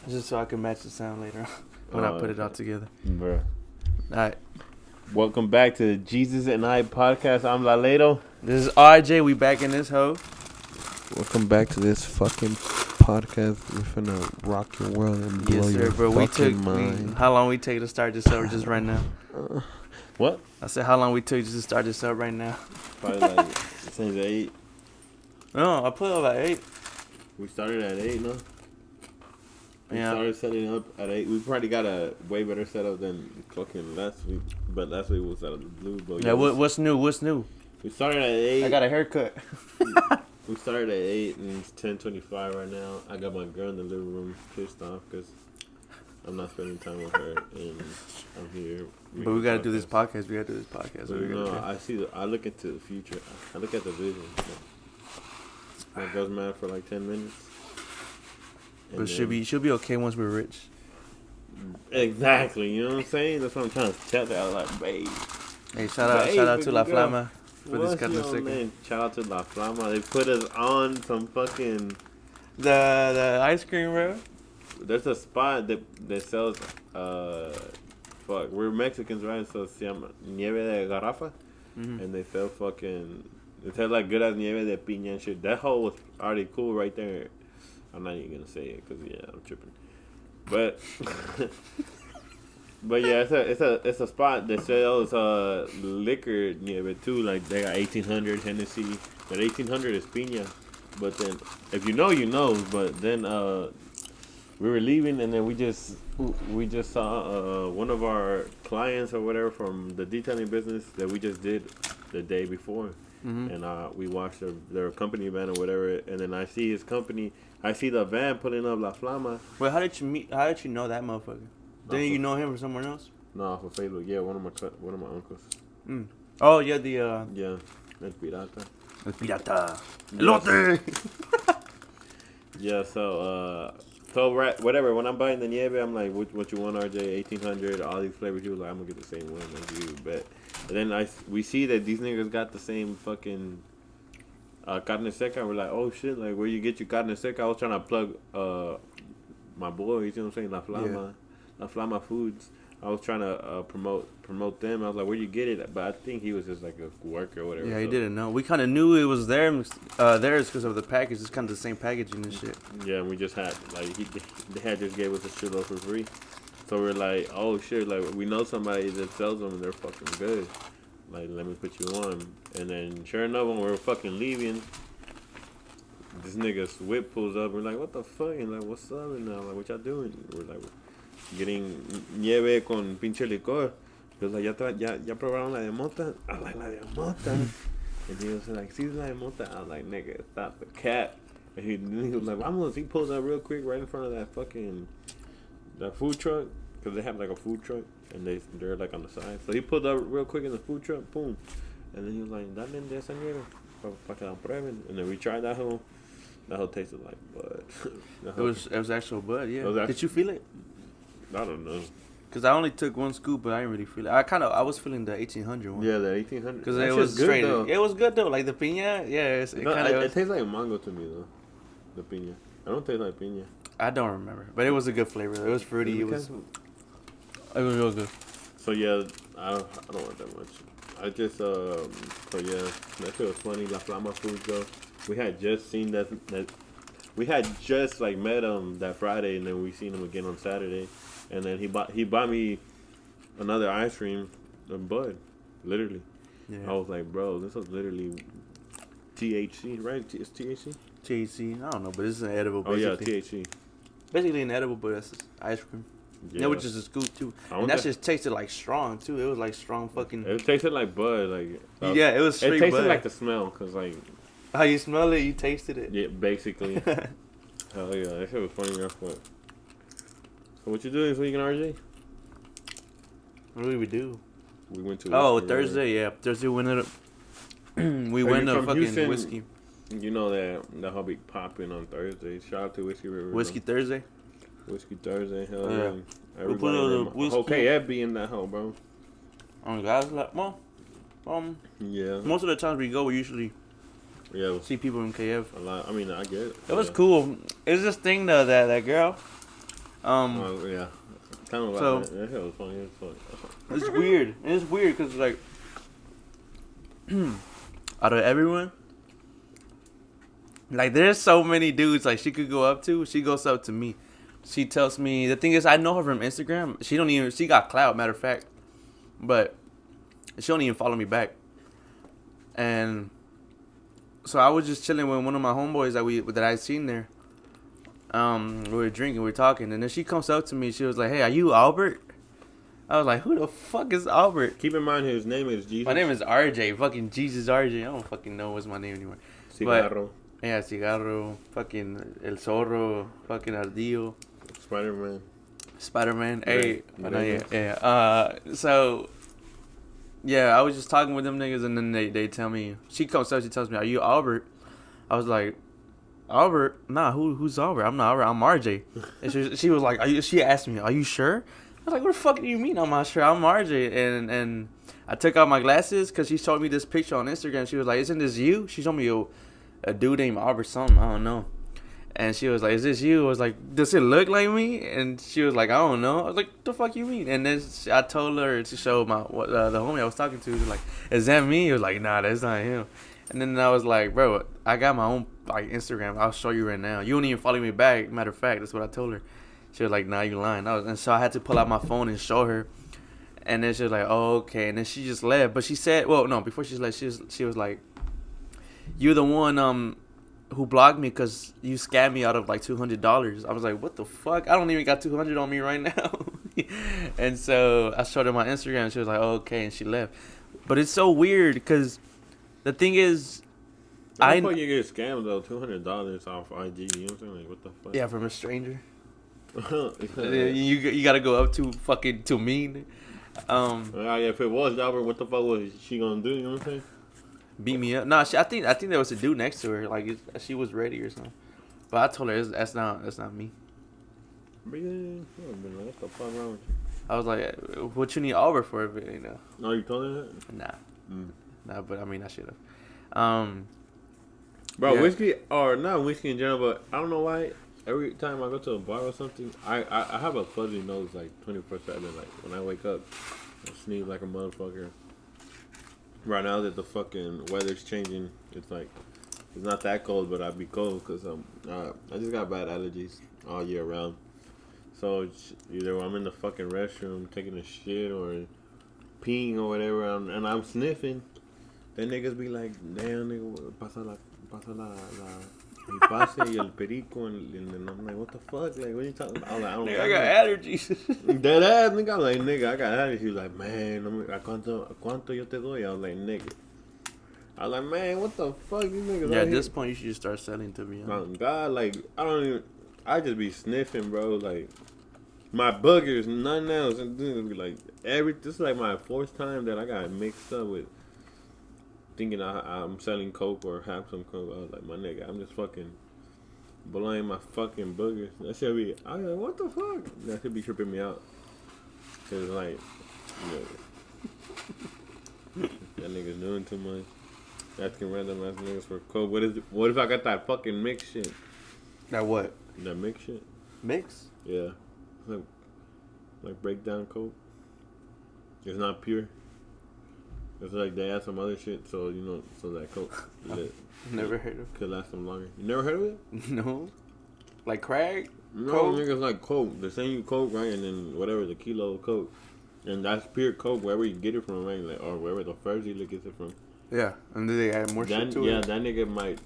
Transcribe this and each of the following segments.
Just so I can match the sound later on when I put it all together. Bro. All right. Welcome back to the Jesus and I podcast. I'm Laledo. This is RJ. We back in this hoe. Welcome back to this fucking podcast. We're finna rock your world and blow your fucking mind. How long we take to start this up just right now? What? I said how long we took just to start this up right now? Probably like since 8. No, I put it up at 8. We started at 8, no? We Yeah. started setting up at 8. We probably got a way better setup than fucking last week. But last week was out of the blue. But Yeah, what's new? What's new? We started at 8. I got a haircut. We started at 8 and it's 10:25 right now. I got my girl in the living room pissed off because I'm not spending time with her and I'm here. But we gotta do this podcast. We gotta do this podcast. But no, I look into the future. I look at the vision. My girl's mad for like 10 minutes. But she'll be okay once we're rich. Exactly, you know what I'm saying? That's what I'm trying to tell her. I was like, babe. Hey, shout out to La Flama for this carne seca. Shout out to La Flama. They put us on some fucking the ice cream, bro. There's a spot that sells fuck. We're Mexicans, right? So se llama nieve de garrafa, and they sell fucking. It tastes like good as nieve de piña and shit. That hole was already cool right there. I'm not even gonna say it because I'm tripping. But but yeah, it's a spot that sells liquor nieve too. Like they got 1800 Hennessy. That 1800 is piña. But then if you know, you know. But then we were leaving and then we just saw one of our clients or whatever from the detailing business that we just did the day before. And we watched their company van or whatever, and then I see his company. I see the van pulling up La Flama. Well, how did you know that motherfucker? Didn't you know him from somewhere else? No, for Facebook. Yeah, one of my uncles. Oh yeah, yeah, El Pirata. El Pirata. Elote. Yeah, so right, whatever. When I'm buying the nieve, I'm like, what you want, RJ? 1800, all these flavors. He was like, I'm gonna get the same one as you, bet. And then we see that these niggas got the same fucking carne seca. We're like, oh shit, like where you get your carne seca? I was trying to plug my boy, you know what I'm saying, La Flama, La Flama Foods. I was trying to promote them. I was like, where you get it? But I think he was just like a worker or whatever. Yeah, he didn't know. We kind of knew it was theirs because of the package. It's kind of the same packaging and shit. Yeah, and we just had like they had just gave us a shitload for free. So we're like, oh shit, like we know somebody that sells them and they're fucking good. Like, let me put you on. And then sure enough, when we were fucking leaving, this nigga's whip pulls up. We're like, what the fuck? And like, what's up? And I'm like, what y'all doing? We're like, getting nieve con pinche licor. He was like, ya probaron la de mota? I was like, la de mota. And he was like, sí, la de mota. I was like, nigga, stop the cat. And he was like, vamos. He pulls up real quick right in front of that fucking that food truck, because they have like a food truck and they're like on the side. So he pulled up real quick in the food truck, boom, and then he was like, "Dale de esa nieve, para que la prueben." And then we tried that whole tasted like bud. It was actual bud, yeah. Did you feel it? I don't know. Cause I only took one scoop, but I didn't really feel it. I was feeling the 1800 one. Yeah, the 1800. Cause it was straight. It was good though, like the piña. Yeah, it tastes like mango to me though. The piña. I don't taste like piña. I don't remember, but it was a good flavor. It was fruity. It was real good. So yeah, I don't want that much. I just so yeah, that shit was funny. La Flama Foods though. We had just seen that we had just like met him that Friday, and then we seen him again on Saturday, and then he bought me another ice cream, a bud, literally. Yeah. I was like, bro, this was literally THC, right? It's THC. THC, I don't know, but it's an edible. Basically. Oh yeah, THC. Basically an edible, but it's ice cream. Yeah, which is a scoop too. And that just tasted like strong too. It was like strong fucking. It tasted like bud, like. Yeah, it was straight It tasted bud. like the smell, cause like. How you smell it, you tasted it. Yeah, basically. Hell yeah, that shit was funny enough. So what you doing this weekend, RJ? What did we do? We went to. Thursday. Yeah, Thursday we went to fucking Houston, whiskey. You know that whole big popping on Thursday. Shout out to Whiskey River. Whiskey Thursday. Whiskey Thursday. Hell yeah. Everybody. Whole KF be in that hole, bro. Guys, like, yeah. Most of the times we go, we usually Yeah. See people in KF. A lot. I mean, I get it. It was cool. It was this thing though that girl. Yeah. Tell me about that. That shit was funny. It was funny. It's weird. It's weird because, like, out of everyone, like, there's so many dudes, like, she could go up to. She goes up to me. She tells me, the thing is, I know her from Instagram. She got clout, matter of fact. But she don't even follow me back. And so I was just chilling with one of my homeboys that I seen there. We were drinking, we were talking, and then she comes up to me. She was like, "Hey, are you Albert?" I was like, "Who the fuck is Albert?" Keep in mind his name is Jesus. My name is RJ. Fucking Jesus RJ. I don't fucking know what's my name anymore. Cigarro. But, yeah, Cigarro. Fucking El Zorro. Fucking Ardillo. Spider-Man. Hey. Yeah. So, yeah, I was just talking with them niggas, and then they tell me. She comes up, she tells me, "Are you Albert?" I was like, "Albert? Nah, who's Albert? I'm not Albert. I'm RJ." And she was like, she asked me, "Are you sure?" I was like, "What the fuck do you mean I'm not sure? I'm RJ." And I took out my glasses because she showed me this picture on Instagram. She was like, "Isn't this you?" She showed me a dude named Albert something. I don't know. And she was like, "Is this you?" I was like, "Does it look like me?" And she was like, "I don't know." I was like, "The fuck you mean?" And then I told her to show the homie I was talking to. She was like, "Is that me?" He was like, "Nah, that's not him." And then I was like, "Bro, I got my own like Instagram. I'll show you right now. You don't even follow me back." Matter of fact, that's what I told her. She was like, "Nah, you lying." And so I had to pull out my phone and show her. And then she was like, "Oh, okay." And then she just left. But she said, well, no, before she left, she was like, "You're the one who blocked me because you scammed me out of like $200. I was like, "What the fuck? I don't even got $200 on me right now." And so I showed her my Instagram. And she was like, "Oh, okay," and she left. But it's so weird because the thing is, How the fuck you get scammed though? $200 off IG. You know what I'm saying? Like, what the fuck? Yeah, from a stranger. You gotta go up to me. If it was Albert, what the fuck was she gonna do? You know what I'm saying? Beat me up. No, I think there was a dude next to her. Like she was ready or something. But I told her that's not me. What the fuck wrong with you? I was like, "What you need Albert for?" You know. Oh, you told her that? Nah. But I mean, I should have. Bro, yeah. whiskey or not whiskey in general, but I don't know why. Every time I go to a bar or something, I have a fuzzy nose like 24/7. Like when I wake up, I sneeze like a motherfucker. Right now that the fucking weather's changing, it's like it's not that cold, but I'd be cold because I just got bad allergies all year round. So it's either I'm in the fucking restroom taking a shit or peeing or whatever, and I'm sniffing. Then niggas be like, "Damn, nigga, pasa la el pase y el perico," and I'm like, "What the fuck? Like, what are you talking about?" I'm like, I got allergies. Dead ass, nigga. I'm like, "Nigga, I got allergies." He's like, "Man, ¿a cuánto yo te doy?" I was like, "Nigga." I was like, "Man, what the fuck, these niggas?" Yeah, at this point, you should just start selling to me. Oh, God, like, I just be sniffing, bro. Like, my boogers, nothing else. And this be like, this is like my fourth time that I got mixed up with thinking I'm selling coke or have some coke. I was like, my nigga, I'm just fucking blowing my fucking boogers. That should be, I was like, what the fuck? That should be tripping me out. Cause like, that nigga's doing too much. Asking random ass niggas for coke. What if I got that fucking mix shit? That what? That mix shit? Mix? Yeah. Like breakdown coke. It's not pure. It's like they add some other shit, so so that coke. Never heard of it. Could last them longer. You never heard of it? No. Like crack? No, Coke? niggas like coke. They send you coke, right, and then whatever the kilo of coke, and that's pure coke wherever you get it from, right, like, or wherever the first dealer gets it from. Yeah, and then they add more shit to it. Yeah, that nigga might.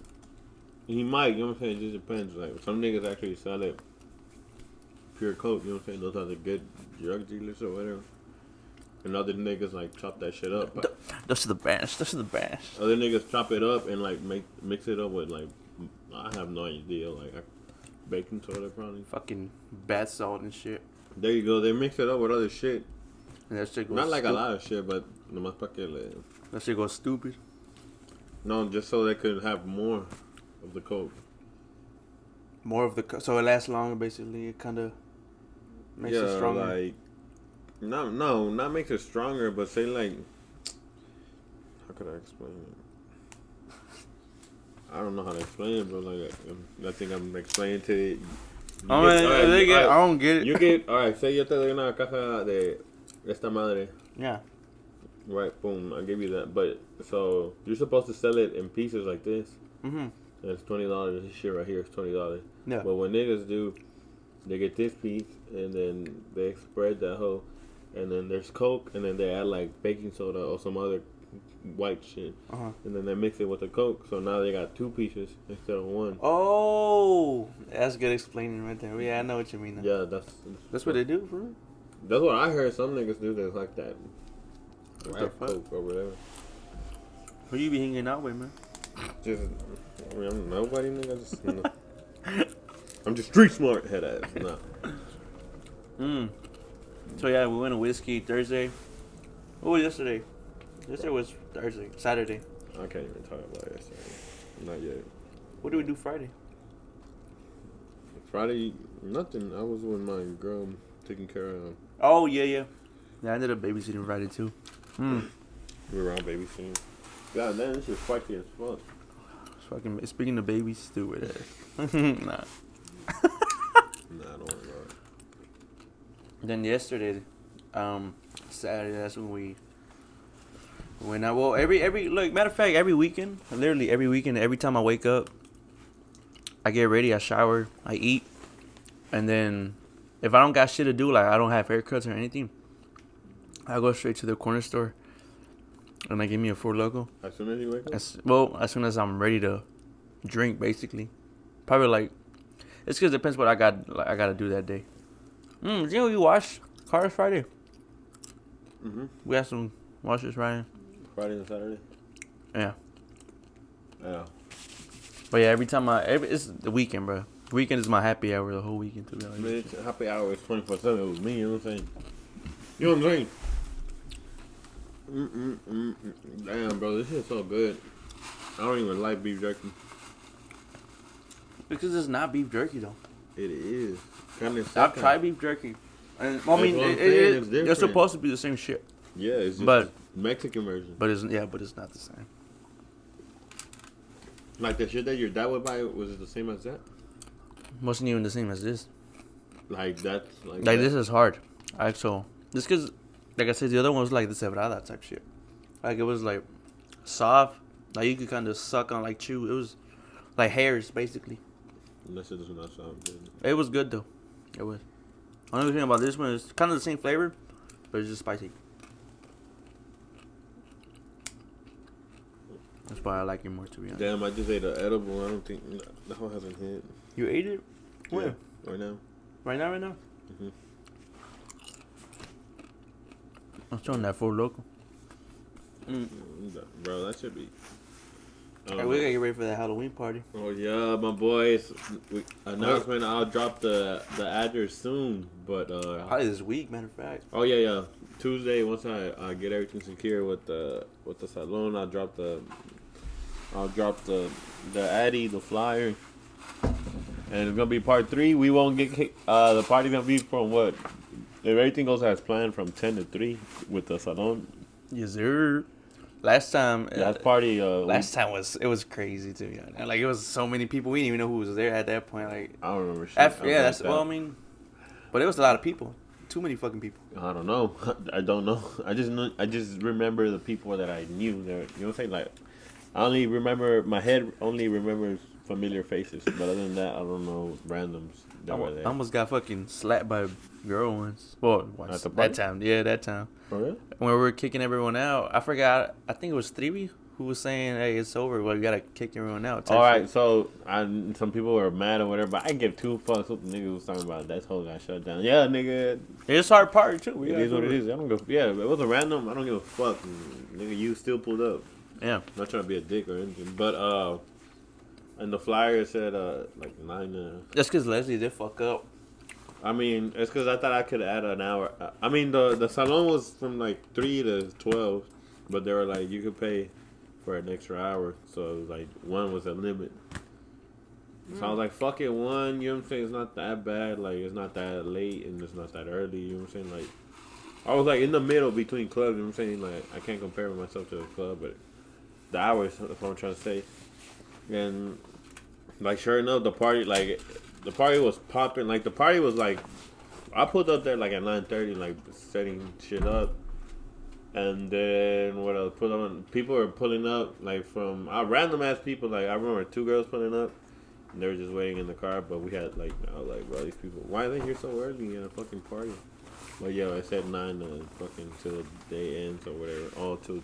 He might. You know what I'm saying? It just depends. Like some niggas actually sell it pure coke. You know what I'm saying? Those are the good drug dealers or whatever. And other niggas like chop that shit up. That's the best. Other niggas chop it up and like mix it up with like I have no idea, like baking soda probably. Fucking bath salt and shit. There you go. They mix it up with other shit. And that shit goes not like a lot of shit, but nomás pa que le. That shit goes stupid. No, just so they could have more of the coke. More of the so it lasts longer. Basically, it kind of makes it stronger. Like. Not makes it stronger, but say like, how could I explain it? I don't know how to explain it, but like, I think I'm explaining to I don't get it. You get, alright, say yo te doy una caja de esta madre. Yeah. Right, boom, I give you that. But, so, you're supposed to sell it in pieces like this. Mm-hmm. And it's $20. This shit right here is $20. Yeah. But what niggas do, they get this piece, and then they spread that hoe. And then there's Coke, and then they add, like, baking soda or some other white shit. Uh-huh. And then they mix it with the Coke, so now they got 2 pieces instead of 1. Oh, that's good explaining right there. Yeah, I know what you mean. Now. Yeah, that's what they do, for real? That's what I heard some niggas do that's like that. What the Coke or whatever. Who you be hanging out with, man? Just, I mean, I'm nobody, nigga. Just, you know. I'm just street smart, head ass. Nah. So yeah, we went to Whiskey Thursday. What was yesterday? Yesterday was Thursday. Saturday. I can't even talk about yesterday. Not yet. What did we do Friday? Friday, nothing. I was with my girl taking care of. Oh yeah. Yeah, I ended up babysitting Friday too. We were out babysitting. God damn, this is spicy as fuck. Fucking speaking of babies, stupid ass. Nah. Nah, don't worry about it. Then yesterday, Saturday, that's when we went out. Well, every look, matter of fact, every weekend, literally every weekend, every time I wake up, I get ready, I shower, I eat, and then if I don't got shit to do, like I don't have haircuts or anything, I go straight to the corner store and I give me a Four Loko. As soon as you wake up? As soon as I'm ready to drink, basically. Probably like, it's because it depends what I gotta do that day. You know, we washed cars Friday. We had some washes Friday. Friday and Saturday? Yeah. Yeah. But yeah, it's the weekend, bro. Weekend is my happy hour the whole weekend, to be honest. Man, happy hour is 24/7. It was me, you know what I'm saying? You know what I'm saying? Damn, bro, this shit's so good. I don't even like beef jerky. Because it's not beef jerky, though. It is. I've tried beef jerky. And, I mean, it's supposed to be the same shit. Yeah, it's just Mexican version. But it's not the same. Like the shit that your dad would buy, was it the same as that? Wasn't even the same as this. Like that's like this is hard. So this because, like I said, the other one was like the cebrada type shit. Like it was like soft. Like you could kind of suck on, like chew. It was like hairs basically. That shit does not sound good. It was good though. It was. Only thing about this one is kind of the same flavor, but it's just spicy. That's why I like it more, to be honest. Damn, I just ate an edible. I don't think that one hasn't hit. You ate it? Where? Yeah, right now. Right now? I'm showing that Four Loko. Bro, that should be. Hey, we gotta get ready for that Halloween party. Oh yeah, my boys. Announcement: I'll drop the address soon, but probably this week, matter of fact. Oh yeah. Tuesday, once I get everything secure with the salon, I'll drop the Addy, the flyer, and it's gonna be part 3. We won't get the party's gonna be from what? If everything goes as planned, from 10 to 3 with the salon. Yes, sir. Last time it was crazy, to be honest. Like it was so many people, we didn't even know who was there at that point. Like I don't remember shit. I mean, but it was a lot of people. Too many fucking people. I don't know. I don't know. I just remember the people that I knew. There, you know what I'm saying? Like, my head only remembers familiar faces, but other than that, I don't know randoms that were there. I almost got fucking slapped by a girl once. Well, once. That time. Yeah, that time. Oh, really? When we were kicking everyone out, I forgot. I think it was Trivi who was saying, "Hey, it's over. Well, we gotta kick everyone out." All right, so some people were mad or whatever, but I give 2 fucks what the nigga was talking about. That whole got shut down. Yeah, nigga. It's our party too. It is what it is. I don't go. Yeah, if it was a random, I don't give a fuck. Nigga, you still pulled up. Yeah. I'm not trying to be a dick or anything, but and the flyer said like 9. That's because Leslie did fuck up. I mean, it's because I thought I could add an hour. I mean, the salon was from like 3 to 12, but they were like you could pay for an extra hour, so it was like 1 was a limit. So I was like, fuck it, 1, you know what I'm saying? It's not that bad, like it's not that late and it's not that early, you know what I'm saying? Like, I was like in the middle between clubs, you know what I'm saying? Like, I can't compare myself to a club, but the hours, that's what I'm trying to say. And like, sure enough, the party, like, the party was popping. Like the party was like, I pulled up there like at 9:30, like setting shit up. And then what else? Put on. People were pulling up like from random ass people. Like I remember 2 girls pulling up, and they were just waiting in the car. But we had like I was like, bro, these people, why are they here so early at a fucking party? But yo, I said 9 to fucking till the day ends or whatever. All to.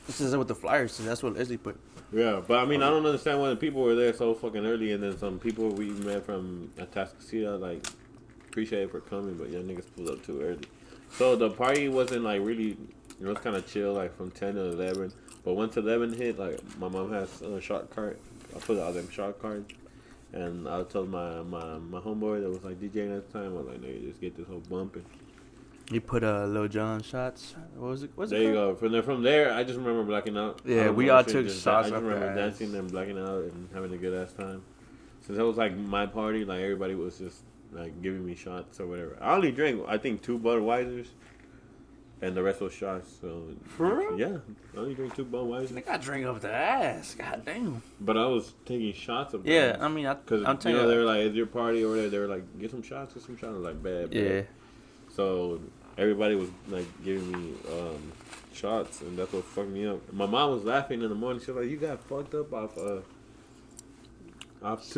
This is with the flyers. So that's what Leslie put. Yeah, but I mean, I don't understand why the people were there so fucking early, and then some people we met from Atascocita, like, appreciate it for coming, but y'all niggas pulled up too early. So the party wasn't like really. It was kind of chill, like from 10 to 11. But once 11 hit, like my mom has a shot card. I put out them shot cards, and I told my homeboy that was like DJing at the time. I was like, "Nigga, just get this whole bumping." You put Lil Jon shots. What was it? There you go. From there, I just remember blacking out. Yeah, we all took shots. I just remember dancing and blacking out and having a good ass time. Since it was like my party, like everybody was just like giving me shots or whatever. I only drank, I think, 2 Budweisers. And the rest was shots. So for real? Yeah, I only drink 2 Budweisers. I think I drink up the ass. God damn. But I was taking shots of them. Yeah, I mean, because I'm telling you, they were like, "It's your party over there." They were like, "Get some shots, get some shots." I was like, "Bad." Yeah. So everybody was like giving me shots, and that's what fucked me up. My mom was laughing in the morning. She was like, "You got fucked up off 2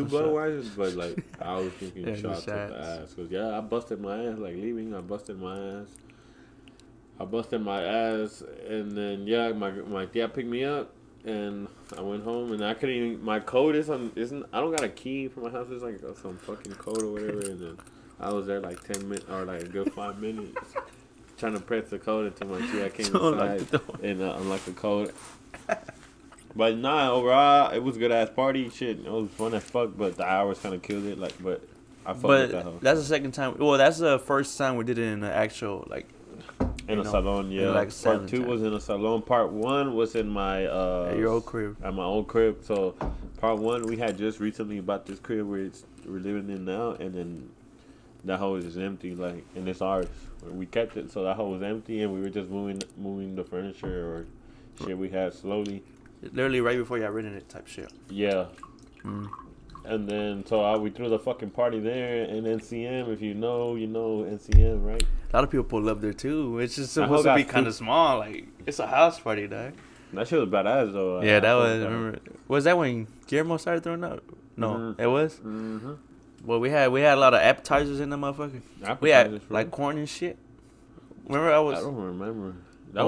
Budweisers," but like I was drinking shots of the ass. Cause I busted my ass. Like leaving, I busted my ass. And then my dad picked me up, and I went home, and I couldn't even. My code isn't. I don't got a key for my house. It's like some fucking code or whatever. And then I was there like 10 minutes or like a good 5 minutes, trying to press the code until my dad came inside and unlock the code. But nah, overall it was a good ass party. Shit, it was fun as fuck. But the hours kind of killed it. Like, but I fucked with that hoe. That's the second time. Well, that's the first time we did it in an actual like. In a salon, yeah. Like part 2 was in a salon. Part 1 was in my at your old crib. At my old crib. So part 1, we had just recently bought this crib we're living in now, and then that hole is just empty, like, and it's ours. We kept it, so that hole was empty, and we were just moving the furniture or shit we had slowly. Literally right before y'all rented it, type shit. Yeah. And then, so we threw the fucking party there, and NCM, if you know NCM, right? A lot of people pull up there, too. It's just supposed to be kind of small. Like, it's a house party, dog. That shit was badass, though. Yeah, that was, remember, was that when Guillermo started throwing up? No, it was? Mm-hmm. Well, we had a lot of appetizers in the motherfucker. We had, like, corn and shit. Remember, I don't remember. I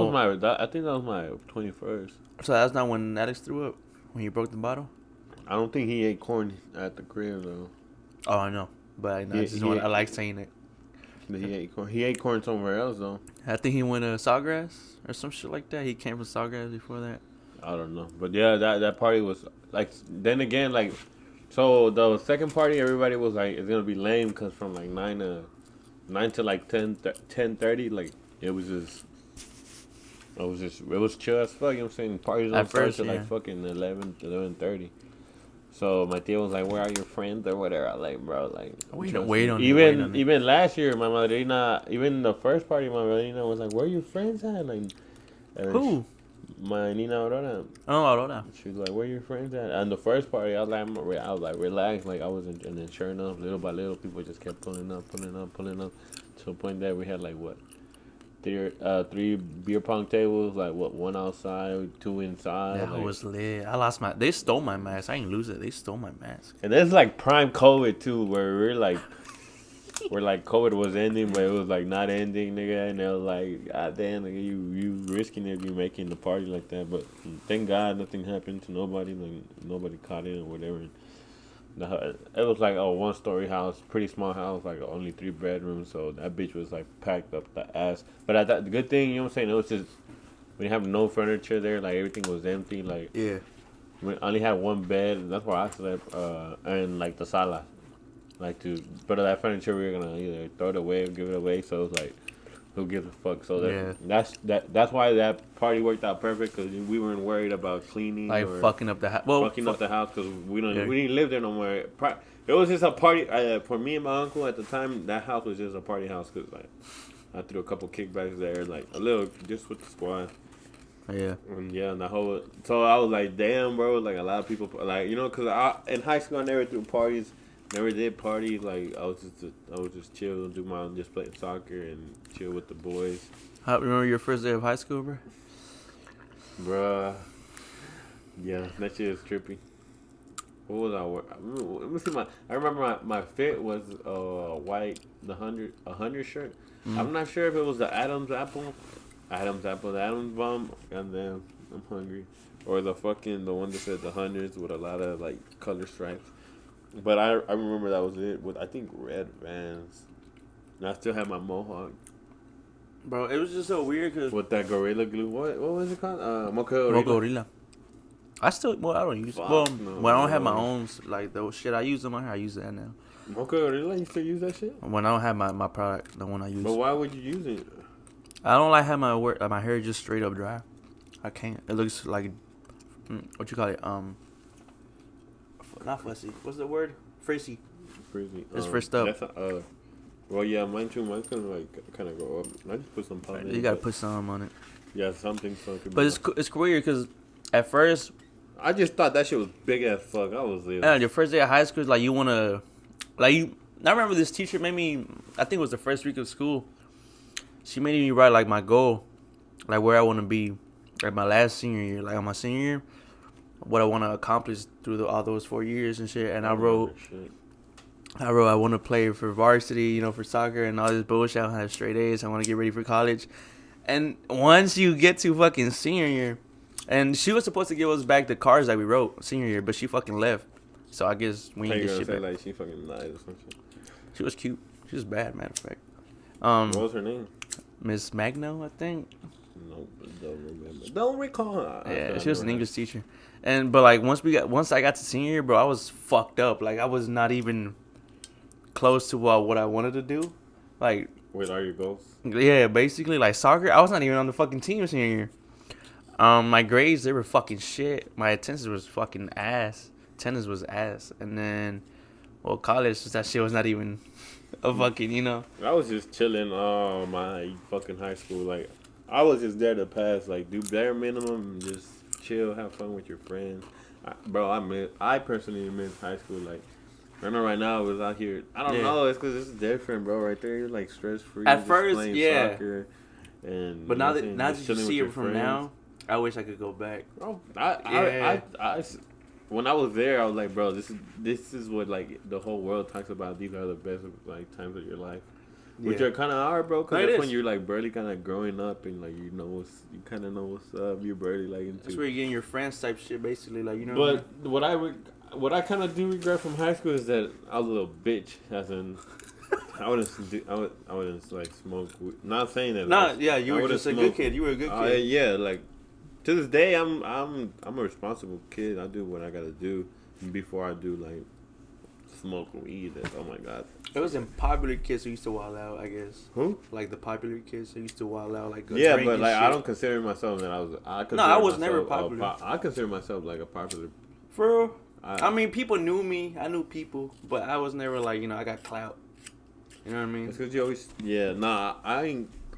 think that was my 21st. So that's not when Alex threw up? When you broke the bottle? I don't think he ate corn at the crib, though. Oh, I know. But I like saying it. He ate corn. He ate corn somewhere else, though. I think he went to Sawgrass or some shit like that. He came from Sawgrass before that. I don't know. But yeah, that party was, like, then again, like, so the second party, everybody was like, it's going to be lame because from like 9 to like 10:30, like, it was chill as fuck, you know what I'm saying? Parties don't start till like fucking 11:30. So my tío was like, "Where are your friends or whatever?" I like, bro, like wait on even last year, my madrina, even the first party, my madrina was like, "Where are your friends at?" Like, who? My Nina Aurora. Oh, Aurora. She was like, "Where are your friends at?" And the first party, I was like, relaxed, like I wasn't. And then sure enough, little by little, people just kept pulling up, to a point that we had like what. 3 beer pong tables, like what, 1 outside, 2 inside. That was lit. They stole my mask. I ain't lose it. They stole my mask. And that's like prime COVID too, where we're like COVID was ending, but it was like not ending, nigga. And they was like, God damn, nigga, you risking it, you making the party like that. But thank God nothing happened to nobody. Like nobody caught it or whatever. It was like a 1-story house, pretty small house, like only 3 bedrooms. So that bitch was like packed up the ass. But the good thing, you know what I'm saying, it was just we didn't have no furniture there. Like everything was empty. Like we only had 1 bed. And that's where I slept. And like the sala, like but that furniture we were gonna either throw it away or give it away. So it was like, who gives a fuck? So that's why that party worked out perfect, because we weren't worried about cleaning or fucking up the house. Fucking up the house, because we didn't live there no more. It was just a party for me and my uncle at the time. That house was just a party house, because like I threw a couple kickbacks there, like a little just with the squad. Yeah. And the whole. So I was like, damn, bro. Like a lot of people, like, you know, because in high school I never threw parties. Never did party. Like I was just chill, just playing soccer and chill with the boys. Remember your first day of high school, bro? Bruh. Yeah, that shit is trippy. What was I wearing? Let me see I remember my fit was white, a hundred shirt. I'm not sure if it was the Adam's apple, the Adam's bomb, and then I'm hungry, or the one that said the hundreds with a lot of like color stripes. But I remember that was it with I think red Vans, and I still had my mohawk. Bro, it was just so weird because with that Gorilla Glue. What was it called? Mocha. I don't use it. Well, when I don't have my own, like, the shit I use on my hair, I use that now. Mocha Gorilla, you still use that shit? When I don't have my product, the one I use. But why would you use it? I don't like having my hair just straight up dry. I can't. It looks like, what you call it? Not fussy. What's the word? Frizzy. Frizzy. It's frizzed up. That's well, yeah, mine too. Mine's gonna like kind of go up. I just put some powder. You gotta put some on it. Yeah, something. So but it's weird because at first, I just thought that shit was big as fuck. I was there. Yeah, your first day of high school, like you wanna, like you. I remember this teacher made me. I think it was the first week of school. She made me write like my goal, like where I want to be, like my last senior year, like on my senior year, what I want to accomplish through all those 4 years and shit. And I wrote I want to play for varsity, for soccer and all this bullshit. I want to have straight A's. I want to get ready for college. And once you get to fucking senior year, and she was supposed to give us back the cards that we wrote senior year, but she fucking left. So I guess we didn't get shit back. Like she fucking lied or something. She was cute. She was bad, matter of fact. What was her name? Miss Magno, I think. No, don't remember. Don't recall. Yeah, she was an English teacher. But like once I got to senior year, bro, I was fucked up. Like I was not even close to what I wanted to do. Like, what are your goals? Yeah, basically like soccer. I was not even on the fucking team senior year. My grades, they were fucking shit. My attendance was fucking ass. Tennis was ass. And then, well, college, that shit was not even a fucking, I was just chilling my fucking high school. Like, I was just there to pass. Like, do bare minimum, just chill, have fun with your friends. I personally miss high school. Like, I know right now I was out here. I don't know. It's because it's different, bro. Right there, you're like stress free. At first, yeah. Soccer and but now that you see it from now, I wish I could go back. Oh, when I was there, I was like, bro, this is what like the whole world talks about. These are the best like times of your life, which are kind of hard, bro. Because that's when you're like barely kind of growing up and like you kind of know what's up. You're barely like into. That's where you're getting your friends type shit, basically, like But what I kind of do regret from high school is that I was a little bitch, as in. I wouldn't like smoke. Not saying that. You were just a good kid. You were a good kid. Yeah, like to this day, I'm a responsible kid. I do what I gotta do before I do like smoke weed. Oh my god. It was popular kids who used to wild out, I guess. Who? Like the popular kids who used to wild out, like but like I don't consider myself that I was. I was never popular. I consider myself like a popular. For real? I mean, people knew me. I knew people, but I was never like I got clout. You know what I mean? It's because you always.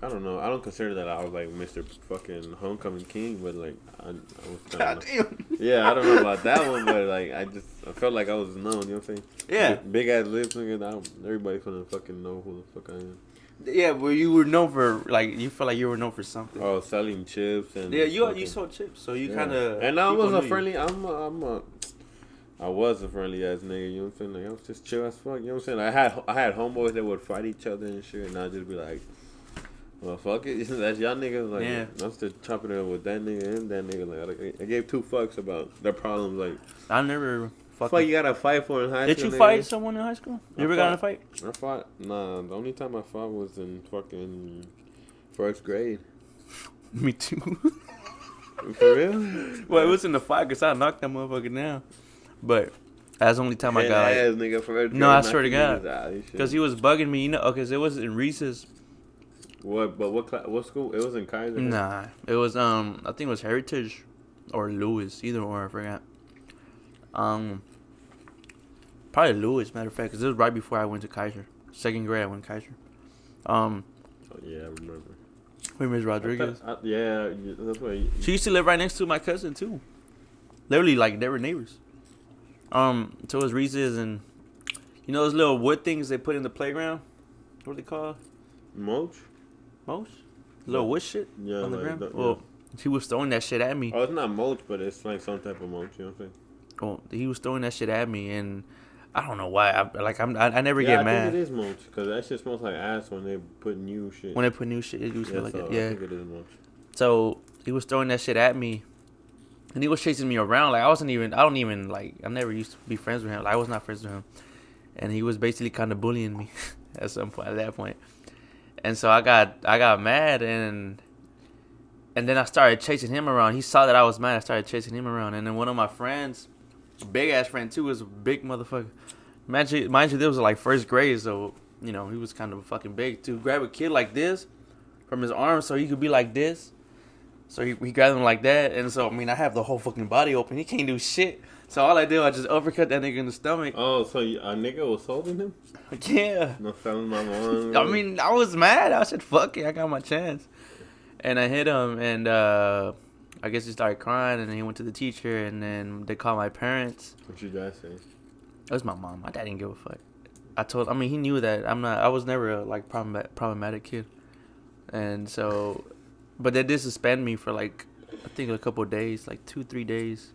I don't know. I don't consider that I was like Mr. fucking Homecoming King, but like I was kind of. Yeah, I don't know about that one, but like I felt like I was known. You know what I'm saying? Yeah. Big ass lips, nigga. Everybody's gonna fucking know who the fuck I am. Yeah, but you were known for like you felt like you were known for something. Oh, selling chips and. Yeah, you sold chips, so you kind of. And I was a friendly. I was a friendly ass nigga, you know what I'm saying? Like I was just chill as fuck, you know what I'm saying? I had homeboys that would fight each other and shit, and I'd just be like, well, fuck it, that's y'all niggas. Like, I'm still chopping it up with that nigga and that nigga. Like, I gave two fucks about their problems. Like, I never. Fuck you gotta fight for in high school. Did you fight someone in high school? You ever got in a fight? I fought. Nah, the only time I fought was in fucking first grade. Me too. For real? Well, it wasn't a fight because I knocked that motherfucker down. But that's the only time I got ass nigga for no, I swear to God, because he was bugging me, because it was in recess. What? But what school? It was in Kaiser. Nah, it was I think it was Heritage or Lewis, either or, I forgot. Probably Lewis, matter of fact, because it was right before I went to Kaiser. Second grade, I went to Kaiser. Oh, yeah, I remember. Miss Rodriguez. Yeah, that's why. She used to live right next to my cousin too. Literally, like they were neighbors. So it was Reese's, and You know those little wood things they put in the playground? What are they called? Mulch? Mulch? Little wood shit Yeah, on the like ground? that, Well, he was throwing that shit at me. Oh, it's not mulch, but it's like some type of mulch, you know what I'm saying? Well, he was throwing that shit at me, and I don't know why. I never get mad. I think it is mulch, because that shit smells like ass when they put new shit. When they put new shit, it do smell like it. Yeah. I think it is mulch. So he was throwing that shit at me, and he was chasing me around. Like I never used to be friends with him. Like I was not friends with him, and he was basically kind of bullying me at some point. At that point, and so I got mad, and then I started chasing him around. He saw that I was mad. I started chasing him around, and then one of my friends, a big ass friend too, was a big motherfucker. Mind you, this was like first grade, so you know he was kind of fucking big. To grab a kid like this from his arm so he could be like this. So he grabbed him like that, and so, I mean, I have the whole fucking body open. He can't do shit. So all I did was just uppercut that nigga in the stomach. Oh, so a nigga was holding him? Yeah. No felling my mom. I mean, I was mad. I said, fuck it, I got my chance. And I hit him, and I guess he started crying, and then he went to the teacher, and then they called my parents. What you guys say? It was my mom. My dad didn't give a fuck. He knew that I was never a, like, problematic kid. And so... But they did suspend me for, like, I think a couple of days, like 2-3 days.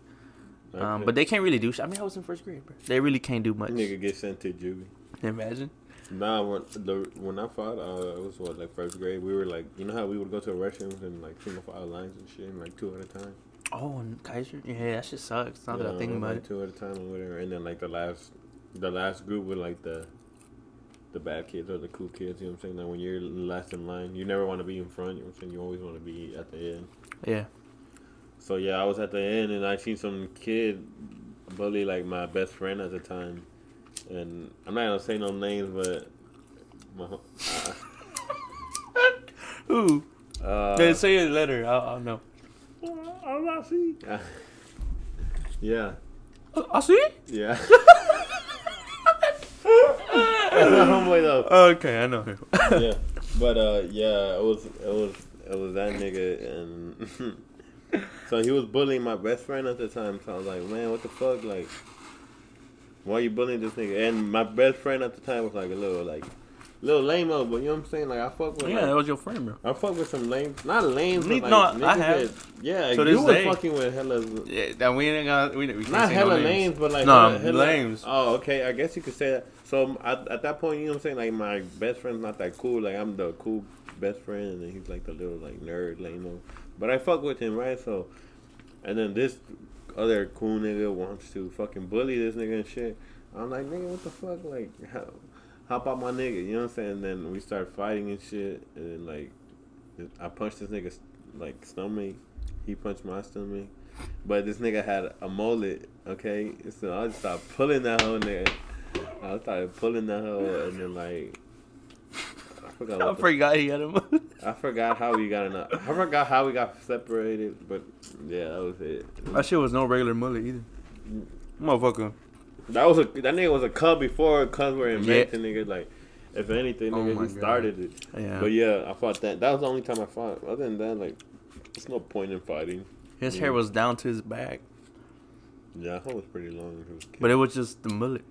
Okay. But they can't really do shit. I mean, I was in first grade, bro. They really can't do much. Nigga get sent to juvie. Imagine. Nah, when I fought, it was like first grade. We were like, you know how we would go to a restroom and like single file lines and shit, and like 2 at a time. Oh, and Kaiser, yeah, that shit sucks. Now that I think about like it. 2 at a time or whatever, and then like the last group with like the bad kids or the cool kids, you know what I'm saying? Like when you're last in line, you never want to be in front, you know what I'm saying? You always want to be at the end. Yeah. So yeah, I was at the end and I seen some kid bully like my best friend at the time. And I'm not gonna say no names, but who? Say a letter. I'll know. I see. Yeah. I see? Yeah. That's my homeboy though. Okay, I know him. Yeah, but yeah, it was that nigga, and so he was bullying my best friend at the time. So I was like, man, what the fuck, like, why are you bullying this nigga? And my best friend at the time was like a little lame-o, but you know what I'm saying? Like I fuck with. Yeah, that was your friend, bro. I fuck with some lame, not lame, but like no, I have. Yeah, so you were fucking with hella. Yeah, that we ain't gonna. We can't not say hella no names, but like no hella lames. Oh, okay, I guess you could say that. So at that point, you know what I'm saying? Like my best friend's not that cool. Like I'm the cool best friend, and then he's like the little like nerd, lame-o. But I fuck with him, right? So, and then this other cool nigga wants to fucking bully this nigga and shit. I'm like, nigga, what the fuck? Like, hop out my nigga, you know what I'm saying? And then we start fighting and shit, and then like, I punched this nigga's like stomach. He punched my stomach, but this nigga had a mullet. Okay, so I just started pulling that whole nigga. I started pulling that hoe, and then like I forgot he had a mullet. I forgot how we got separated, but yeah, that was it. That shit was no regular mullet either, motherfucker. That nigga was a cub before cubs were invented, nigga. Like, if anything, nigga, he started it. Yeah. But yeah, I fought that. That was the only time I fought. Other than that, like, there's no point in fighting. His hair was down to his back. Yeah, that was pretty long. But it was just the mullet.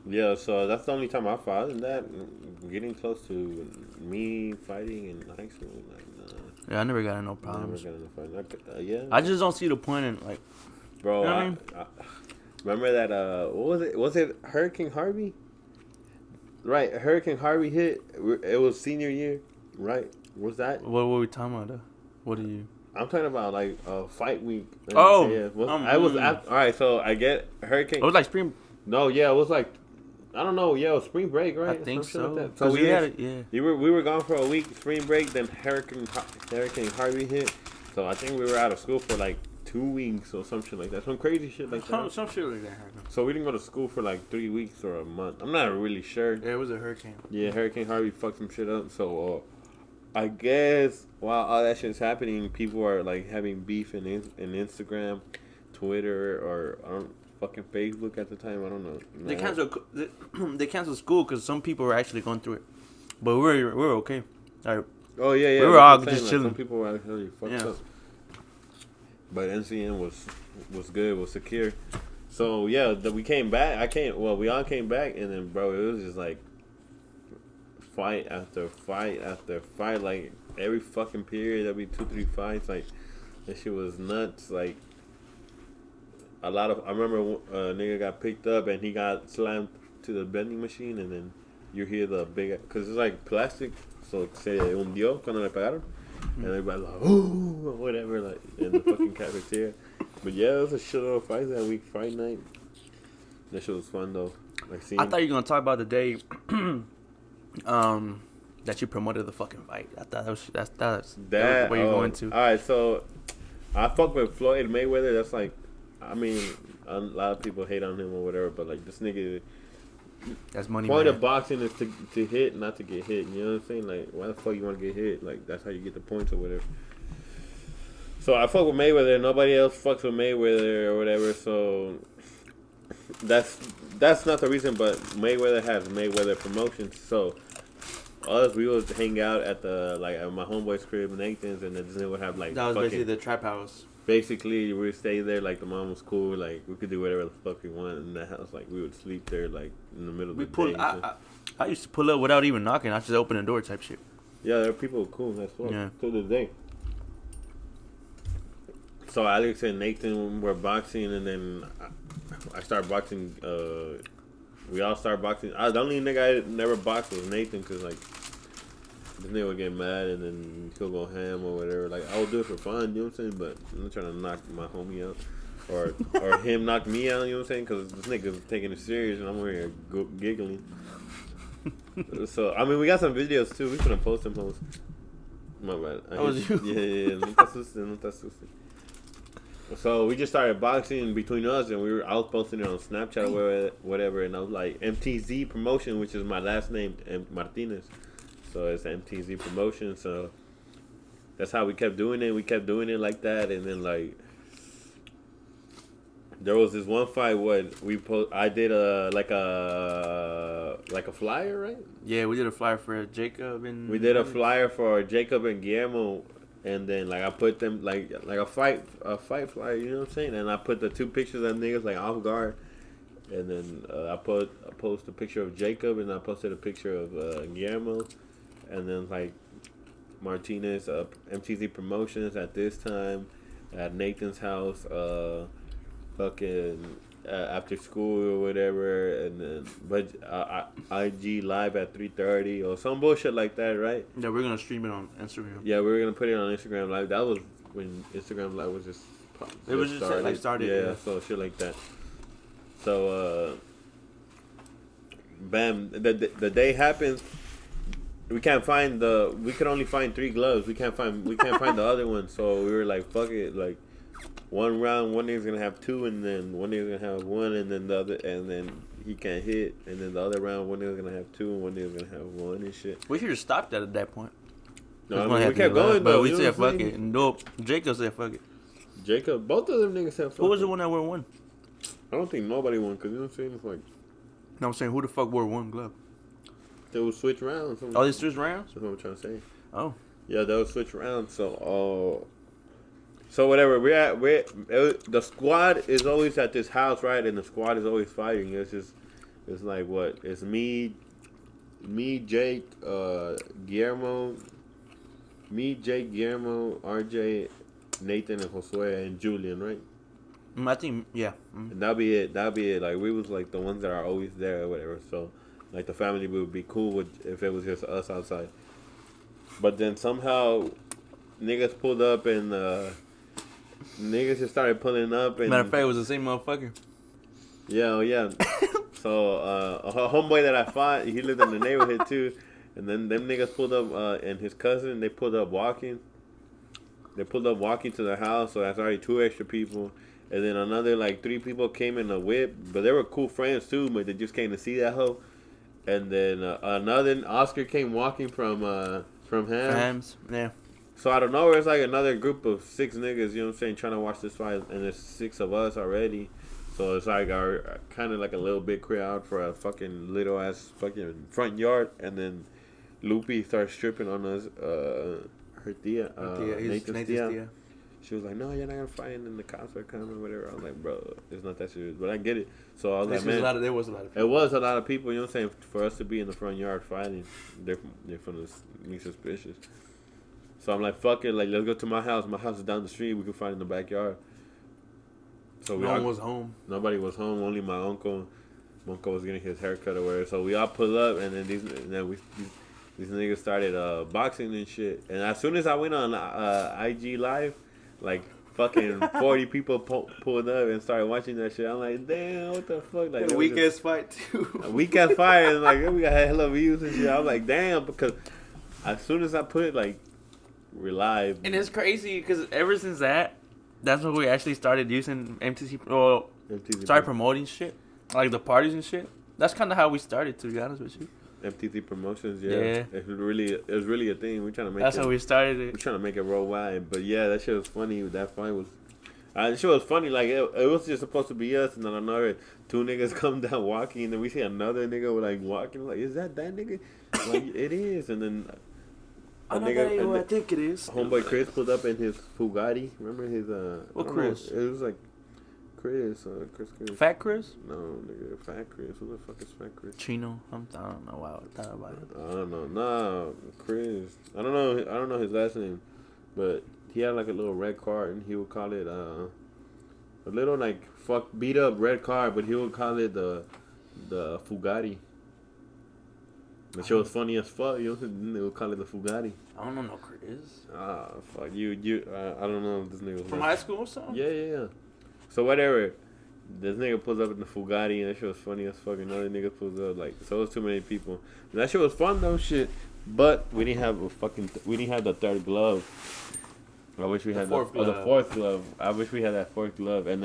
Yeah, so that's the only time I fought. Other than that, getting close to me fighting in high school, like, nah. Yeah, I never got in no problems. Never got in a fight. Yeah. I just don't see the point in, like, bro, you know what I mean? Remember that, what was it? Was it Hurricane Harvey? Right, Hurricane Harvey hit. It was senior year, right? Was that? What were we talking about, though? What are you? I'm talking about, like, fight week. Oh. Yeah, all right, so I get Hurricane. It was like spring. No, yeah, it was like, I don't know. Yeah, it was spring break, right? I think so. Like so we were gone for a week, spring break. Then Hurricane Harvey hit. So I think we were out of school for like 2 weeks or some shit like that. Some crazy shit like that. Some shit like that happened. So we didn't go to school for like 3 weeks or a month. I'm not really sure. Yeah, it was a hurricane. Yeah, Hurricane Harvey fucked some shit up. So I guess while all that shit's happening, people are like having beef in Instagram, Twitter, or fucking Facebook at the time. I don't know. They canceled school because some people were actually going through it, but we were okay. Like, oh yeah. We were all just chilling. Some people were actually fucked up. But NCN was good, was secure. So yeah, we came back. We all came back, and then bro, it was just like fight after fight after fight. Like every fucking period, there'd be 2-3 fights. Like that shit was nuts. Like a lot of. I remember a nigga got picked up and he got slammed to the vending machine, and then you hear the big, because it's like plastic, so se hundió cuando le pegaron, and everybody like, ooh, or whatever, like in the fucking cafeteria. But yeah, it was a shitload of fights that week, fight night. That shit was fun though. Like seeing. I thought you were gonna talk about the day, that you promoted the fucking fight. I thought that's where you're going to. All right, so I fuck with Floyd Mayweather. That's like, I mean, a lot of people hate on him or whatever, but like this nigga. That's money. Point man. of boxing is to hit, not to get hit. You know what I'm saying? Like, why the fuck you want to get hit? Like, that's how you get the points or whatever. So I fuck with Mayweather. Nobody else fucks with Mayweather or whatever. So that's not the reason. But Mayweather has Mayweather Promotions. So us, we would hang out at at my homeboy's crib, Nathan's, and then they would have like that was basically the trap house. Basically, we would stay there. Like the mom was cool. Like we could do whatever the fuck we wanted in that house. Like we would sleep there, like in the middle of the day. I used to pull up without even knocking. I just open the door type shit. Yeah, there are people cool. That's fuck. Yeah. To this day. So Alex and Nathan were boxing, and then I started boxing. We all started boxing. The only nigga I never boxed was Nathan, cause like this nigga would get mad and then he'll go ham or whatever. Like I would do it for fun, you know what I'm saying? But I'm not trying to knock my homie out or him knock me out, you know what I'm saying? Cause this nigga's taking it serious and I'm over here giggling. So I mean, we got some videos too. We finna post them. My bad. That was you. Yeah. No te asustes. So we just started boxing between us, and I was posting it on Snapchat or whatever, and I was like MTG Promotion, which is my last name, Martinez. So it's MTG Promotions. So that's how we kept doing it. We kept doing it like that, and then like there was this one fight I did a flyer, right? Yeah, we did a flyer for Jacob and. We did a flyer for Jacob and Guillermo. And then like I put them like a fight flyer, you know what I'm saying? And I put the two pictures of niggas like off guard. And then I post a picture of Jacob, and I posted a picture of Guillermo. And then like Martinez, MTG Promotions at this time, at Nathan's house, after school or whatever, and then IG live at 3:30 or some bullshit like that, right? Yeah, we're gonna stream it on Instagram. Yeah, we were gonna put it on Instagram Live. That was when Instagram Live was just started. Yeah, so shit like that. So bam, the day happens. We could only find 3 gloves. We can't find the other one. So we were like, fuck it, like. One round, one nigga's gonna have 2, and then one nigga's gonna have 1, and then the other, and then he can't hit, and then the other round, one nigga's gonna have 2, and one nigga's gonna have 1 and shit. We should have stopped that at that point. No, I mean, we kept going, but though. we said fuck it. And Jacob said fuck it. Both of them niggas said fuck it. Who was the one that wore 1? I don't think nobody won, because you know what I'm saying? It's like. No, I'm saying who the fuck wore 1 glove? They would switch rounds. Oh, they switched rounds? That's what I'm trying to say. Oh. Yeah, they would switch rounds, So whatever the squad is always at this house, right? And the squad is always fighting. It's like what? It's me, Jake, Guillermo, RJ, Nathan, and Josue, and Julian, right? I think yeah. And that'll be it. Like we was like the ones that are always there or whatever. So like the family would be cool with if it was just us outside. But then somehow niggas pulled up and. Niggas just started pulling up, and matter of fact, it was the same motherfucker. Yeah. So a homeboy that I fought, he lived in the neighborhood too, and then them niggas pulled up, and his cousin, they pulled up walking. They pulled up walking to the house, so that's already 2 extra people, and then another like 3 people came in a whip, but they were cool friends too, but they just came to see that hoe. And then another Oscar came walking from Hams. Yeah. So out of nowhere, it's like another group of 6 niggas, you know what I'm saying, trying to watch this fight, and there's 6 of us already. So it's like our kind of like a little big crowd for a fucking little ass fucking front yard, and then Lupe starts stripping on us. Her tia, Nathan's tia. She was like, no, you're not gonna fight, and then the cops are coming or whatever. I was like, bro, it's not that serious, but I get it. So I was like, man, there was a lot of people. It was a lot of people. You know what I'm saying? For us to be in the front yard fighting, they're from me suspicious. So I'm like, fuck it, like let's go to my house. My house is down the street. We can fight in the backyard. So no one was home. Nobody was home. Only my uncle. My uncle was getting his haircut or whatever. So we all pull up, and then these niggas started boxing and shit. And as soon as I went on IG Live, like fucking 40 people pulled up and started watching that shit. I'm like, damn, what the fuck? Like a weak ass fight too. A weak ass fight, and like we got hella views and shit. I was like, damn, because as soon as I put it like we're live, and it's crazy because ever since that's when we actually started using MTC. Well, started promoting shit, like the parties and shit. That's kind of how we started, to be honest with you. MTG Promotions, yeah. It was really a thing. We're trying to make That's how we started it. We're trying to make it worldwide. But yeah, that shit was funny. That fight was, that shit was funny. Like it was just supposed to be us, and then another two niggas come down walking, and then we see another nigga like walking. Like, is that nigga? Like, it is. And then I think it is. Homeboy Chris pulled up in his Bugatti. Remember his What Chris? It was like Chris. Fat Chris? No, nigga, Fat Chris. Who the fuck is Fat Chris? Chino. I don't know why I thought about it. I don't know. Nah, Chris. I don't know his last name, but he had like a little red car, and he would call it a little like beat up red car, but he would call it the Bugatti. The show was funny as fuck. You know, they would call it the Bugatti. I don't know no Chris. Ah, fuck you. I don't know if this nigga was from high school or something. Yeah. So whatever, this nigga pulls up in the Bugatti, and that shit was funny as fuck. Another nigga pulls up, like, so it was too many people. And that shit was fun though, shit. But we didn't have the third glove. I wish we had the fourth glove. I wish we had that fourth glove. And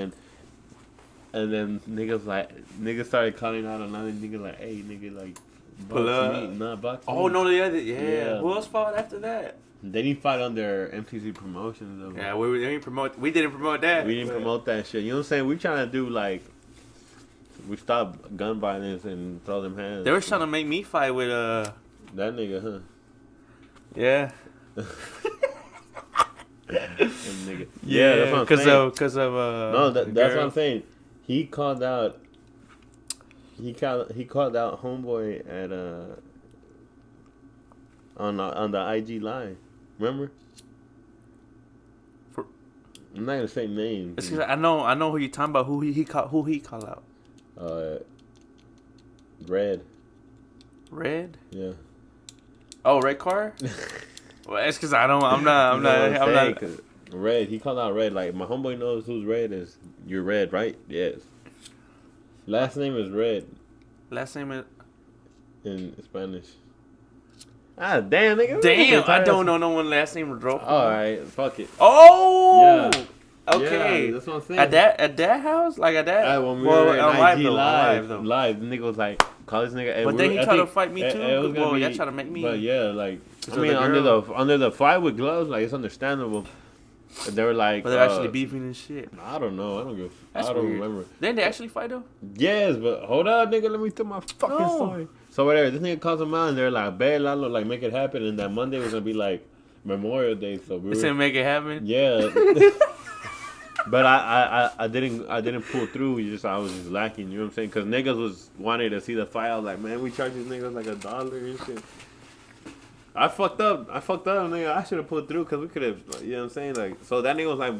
then niggas started calling out another nigga like, hey nigga, like, box me, not box me. Oh no, yeah. Who else fought after that? They didn't fight under MTG Promotions though. Yeah, we didn't promote that. We didn't promote that shit. You know what I'm saying? We trying to do like, we stop gun violence and throw them hands. They were trying to make me fight with that nigga, huh? Yeah. Nigga. Yeah, that's what I'm saying. Because of no, that's what I'm saying. He called out homeboy at on the IG Live. Remember? I'm not gonna say names. It's 'cause I know who you're talking about. Who he called out? Red. Red? Yeah. Oh, red car? Well, it's because I'm not. Red. He called out Red. Like, my homeboy knows who's Red is. You're Red, right? Yes. Last name is Red. Last name is in Spanish. Ah, damn, nigga. Damn, I don't know no one last name Rodolfo. All right, fuck it. Oh, yeah. Okay. Yeah, that's what I'm saying. At that house, like at that. When we were on IG live, the nigga was like, call this nigga. But then he tried to fight me too. Well, y'all try to make me. But yeah, like, I mean, under the fight with gloves, like, it's understandable. But they were like, but they're actually beefing and shit. I don't know. I don't give. That's I don't weird. remember. Didn't they actually fight though? Yes, but hold up, nigga. Let me tell my fucking story. So whatever, this nigga calls them out, and they're like, "Bet Lalo, like, make it happen." And that Monday was gonna be like Memorial Day, so we said make it happen. Yeah. But I didn't pull through. I was just lacking. You know what I'm saying? Because niggas was wanting to see the fight. I was like, man, we charge these niggas like $1 and shit. I fucked up, nigga. I should have pulled through because we could have, you know what I'm saying? Like, so that nigga was like,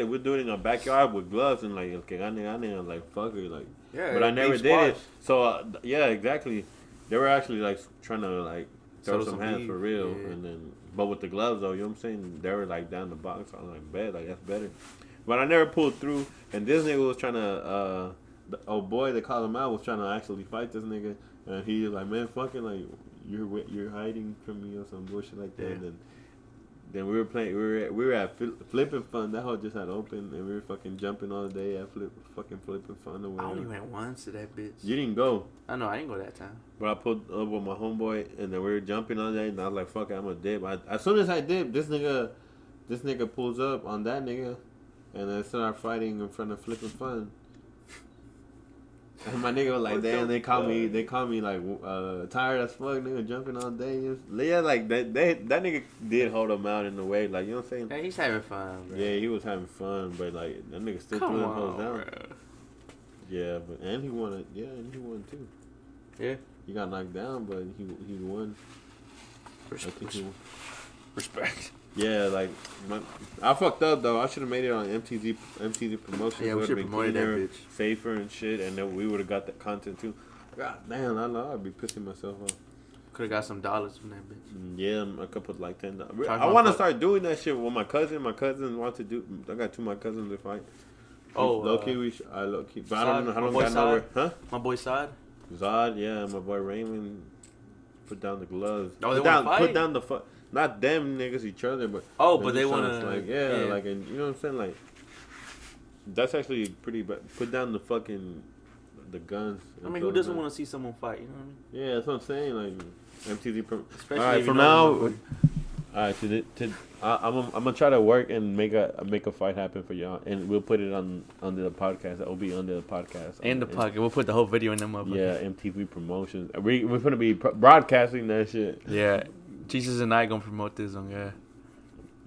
we'll do it in our backyard with gloves and like, okay, I nigga, like, fuck her, like. Yeah, but I never did it. So, yeah, exactly. They were actually like trying to like throw some hands for real. Yeah. And then, but with the gloves though, you know what I'm saying? They were like down the box. I was like, bet, like, that's better. But I never pulled through. And this nigga was trying to, the old boy that called him out was trying to actually fight this nigga. And he was like, man, fucking, like, you're hiding from me or some bullshit like that. Yeah. And then we were playing, we were at Flipping Fun. That hole just had open, and we were fucking jumping all day at Flipping Fun or whatever. I only went once to that bitch. You didn't go. I know, I didn't go that time. But I pulled up with my homeboy, and then we were jumping all day, and I was like, fuck it, I'm gonna dip. As soon as I dip, this nigga pulls up on that nigga, and then start fighting in front of Flipping Fun. And my nigga was like, damn, they call me like tired as fuck, nigga, jumping all day. Yeah, like that nigga did hold him out in a way, like, you know what I'm saying? Hey, he's having fun, bro. Yeah, he was having fun, but like that nigga still threw them hoes down. Bro. Yeah, but and he won too. Yeah. He got knocked down, but he won. Respect. Yeah, like I fucked up though. I should have made it on MTG Promotions. Yeah, we should have promoted that bitch. Safer and shit, and then we would have got that content too. God damn, I know I'd be pissing myself off. Could have got some dollars from that bitch. Yeah, a couple like $10. I want to start doing that shit with my cousin. My cousins want to do. I got two of my cousins to fight. Oh, low key, low key. But I don't got nowhere. Huh? My boy Saad. Zod, yeah, my boy Raymond. Put down the gloves. Oh, they want to fight? Put down the fuck. Not them niggas, each other, but but they want to like like, and you know what I'm saying, like that's actually pretty bad. Put down the fucking the guns. I mean, who doesn't want to see someone fight? You know what I mean? Yeah, that's what I'm saying. Like MTG. Especially all right, from now. All right, I'm gonna try to work and make a fight happen for y'all, and we'll put it under the podcast. That will be under the podcast. And the podcast, we'll put the whole video in them up. Yeah, MTV Promotions. We're gonna be broadcasting that shit. Yeah. Jesus and I gonna promote this on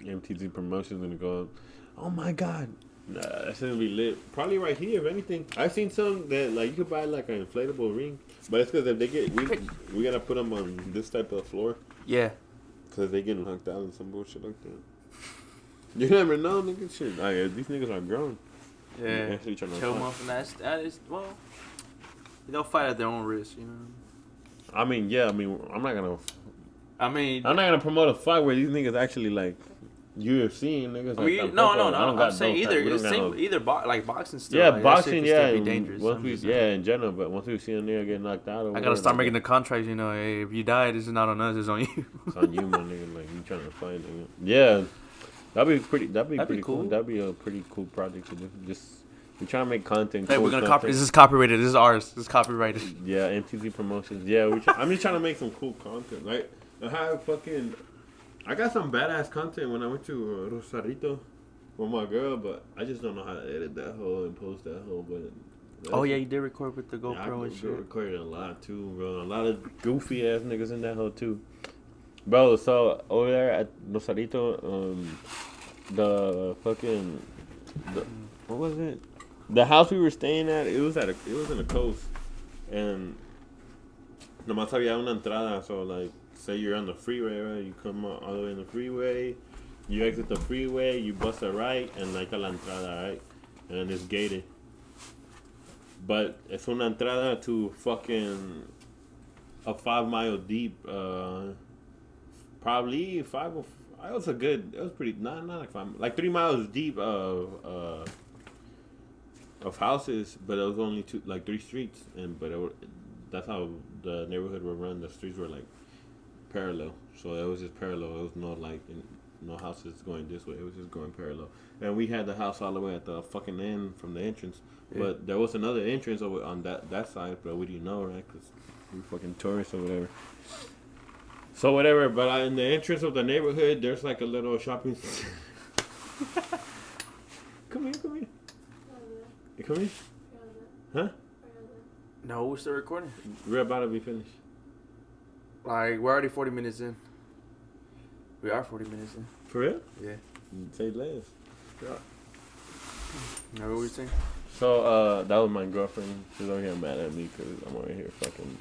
MTG Promotions gonna go. Oh my god, that's gonna be lit. Probably right here, if anything. I've seen some that like you could buy like an inflatable ring, but it's because if they get we gotta put them on this type of floor. Yeah. Because they get knocked out and some bullshit like that. You never know, nigga. Shit, these niggas are grown. Yeah. Kill them off, and that is well. They'll fight at their own risk, you know. I mean, yeah. I mean, I'm not gonna promote a fight where these niggas actually like UFC niggas. I mean, no. I'm saying either boxing still. Yeah, like, boxing. Yeah, be dangerous. In general. But once we see a nigga get knocked out, I gotta start making the contracts. You know, hey, if you die, this is not on us. It's on you. It's on you, my nigga. Like you trying to fight, nigga. Yeah, that'd be pretty cool. That'd be a pretty cool project to do. Just we trying to make content. Hey, we're gonna copy. This is copyrighted. This is ours. This is copyrighted. Yeah, MTG Promotions. Yeah, I'm just trying to make some cool content. Like I got some badass content when I went to Rosarito with my girl, but I just don't know how to edit that whole and post that whole. But you did record with the GoPro and shit. I recorded a lot too, bro. A lot of goofy ass niggas in that hole too, bro. So over there at Rosarito, what was it? The house we were staying at, it was in the coast, and nomás había una entrada, so like. Say you're on the freeway, right? You come all the way in the freeway, you exit the freeway, you bust a right, and like a la entrada, right? And then it's gated. But it's una entrada to fucking a 5 mile deep, probably 5. It was pretty, not like 5, like 3 miles deep of houses, but it was only 3 streets, that's how the neighborhood would run. The streets were like parallel, so it was just parallel. It was no houses going this way. It was just going parallel, and we had the house all the way at the fucking end from the entrance. Yeah. But there was another entrance over on that side, but we didn't know, right? Because we were fucking tourists or whatever. So whatever, but in the entrance of the neighborhood, there's like a little shopping. Come here. You come here? Huh? No, we're still recording. We're about to be finished. Like, we're already 40 minutes in. We are 40 minutes in. For real? Yeah. Say less. Yeah. What were we saying? So, that was my girlfriend. She's over here mad at me because I'm over here fucking...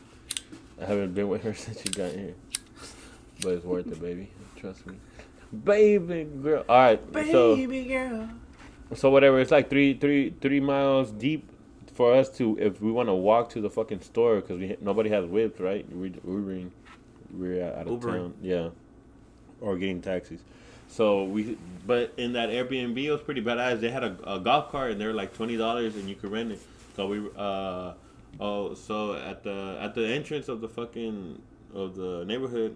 I haven't been with her since she got here. But it's worth it, baby. Trust me. Baby girl. Alright, baby girl. So whatever, it's like 3 miles deep for us to, if we want to walk to the fucking store, because nobody has whips, right? We're out of town, yeah, or getting taxis. So but in that Airbnb, it was pretty badass. They had a golf cart, and they were like $20, and you could rent it. So so at the entrance of the neighborhood,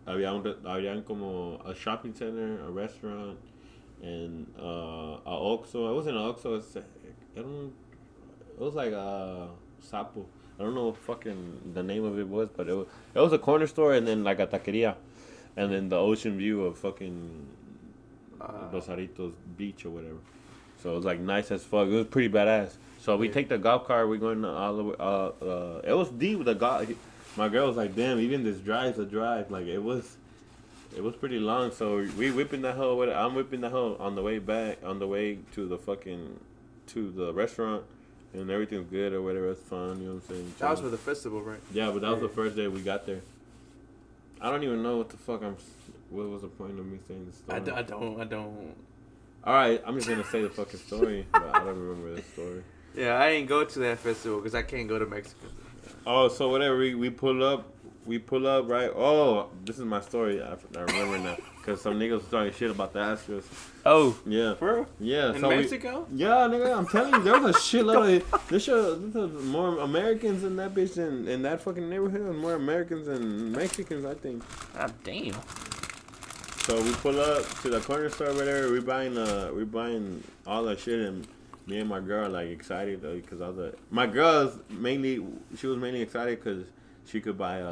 había como a shopping center, a restaurant, and a Oxxo. It wasn't an Oxxo. It was like a Sapo. I don't know what fucking the name of it was, but it was a corner store, and then like a taqueria, and then the ocean view of fucking Rosarito's beach or whatever. So it was like nice as fuck. It was pretty badass. So we take the golf cart. We're going all the way. It was deep. The golf. My girl was like, "Damn, even this drive's a drive." Like it was pretty long. So we whipping the hoe. I'm whipping the hoe on the way back, on the way to the restaurant, and everything's good or whatever. It's fun. You know what I'm saying? That was for the festival, right? Yeah, but that was the first day we got there. I don't even know what the fuck what was the point of me saying this story? I don't. All right, I'm just gonna say the fucking story, but I don't remember the story. Yeah, I didn't go to that festival because I can't go to Mexico. Oh, so whatever, we pull up, right? Oh, this is my story. I remember now, because some niggas was talking shit about the Astros. Oh, yeah, for real? Yeah, in so Mexico? Yeah, nigga, I'm telling you, there was a shitload of there's more Americans in that bitch than in that fucking neighborhood, and more Americans than Mexicans, I think. God damn. So we pull up to the corner store, whatever. We're buying all that shit, and me and my girl are like excited though, because my girl was mainly excited because she could buy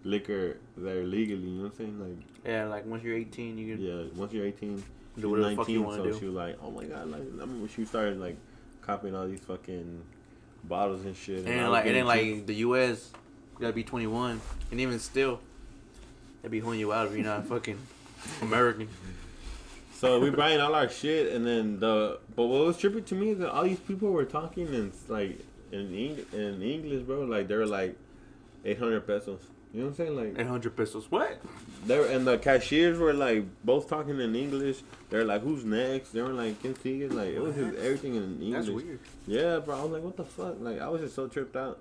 liquor there legally. You know what I'm saying? Like yeah, like once you're 18, you can. Yeah, once you're 18, do whatever the fuck you 19, want to so do. she was like, oh my god, like she started like copying all these fucking bottles and shit. And then the U.S. you gotta be 21, and even still, they'd be holding you out if you're not fucking American. So we buying all our shit, and then but what was trippy to me is that all these people were talking in like in English, bro. Like they were like 800 pesos. You know what I'm saying? Like 800 pesos. What? And the cashiers were like both talking in English. They're like, "Who's next?" They were like, "Can see it." Like it was just everything in English. That's weird. Yeah, bro. I was like, "What the fuck?" Like I was just so tripped out,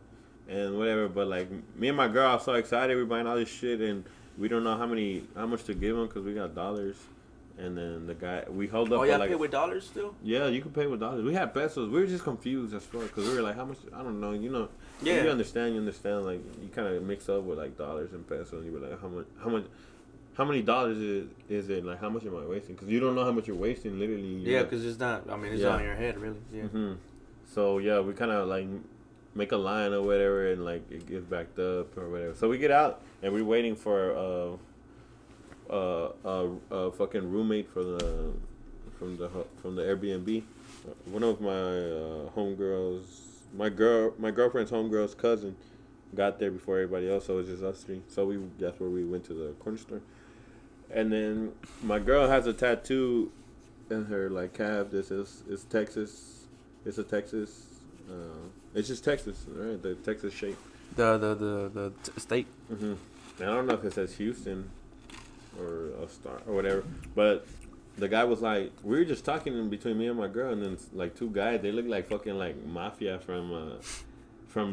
and whatever. But like me and my girl are so excited. We're buying all this shit, and we don't know how much to give them because we got dollars. And then the guy, we hold up. Oh, y'all like, pay with dollars still? Yeah, you can pay with dollars. We had pesos. We were just confused as fuck because we were like, how much? I don't know. You know, yeah. You understand. Like you kind of mix up with like dollars and pesos. And you were like, how many dollars is it? Like how much am I wasting? Because you don't know how much you're wasting. Literally. Yeah, because it's not. I mean, it's not in your head, really. Yeah. Mm-hmm. So yeah, we kind of like make a line or whatever, and like it gets backed up or whatever. So we get out and we're waiting for a fucking roommate from the Airbnb. One of my homegirls, my girlfriend's homegirl's cousin, got there before everybody else. So it was just us three. So that's where we went to the corner store. And then my girl has a tattoo in her like calf. This is Texas. It's a Texas. It's just Texas, right? The Texas shape. The state. Mm-hmm. I don't know if it says Houston or a star or whatever, but the guy was like, we were just talking in between me and my girl, and then like two guys, they look like fucking like mafia from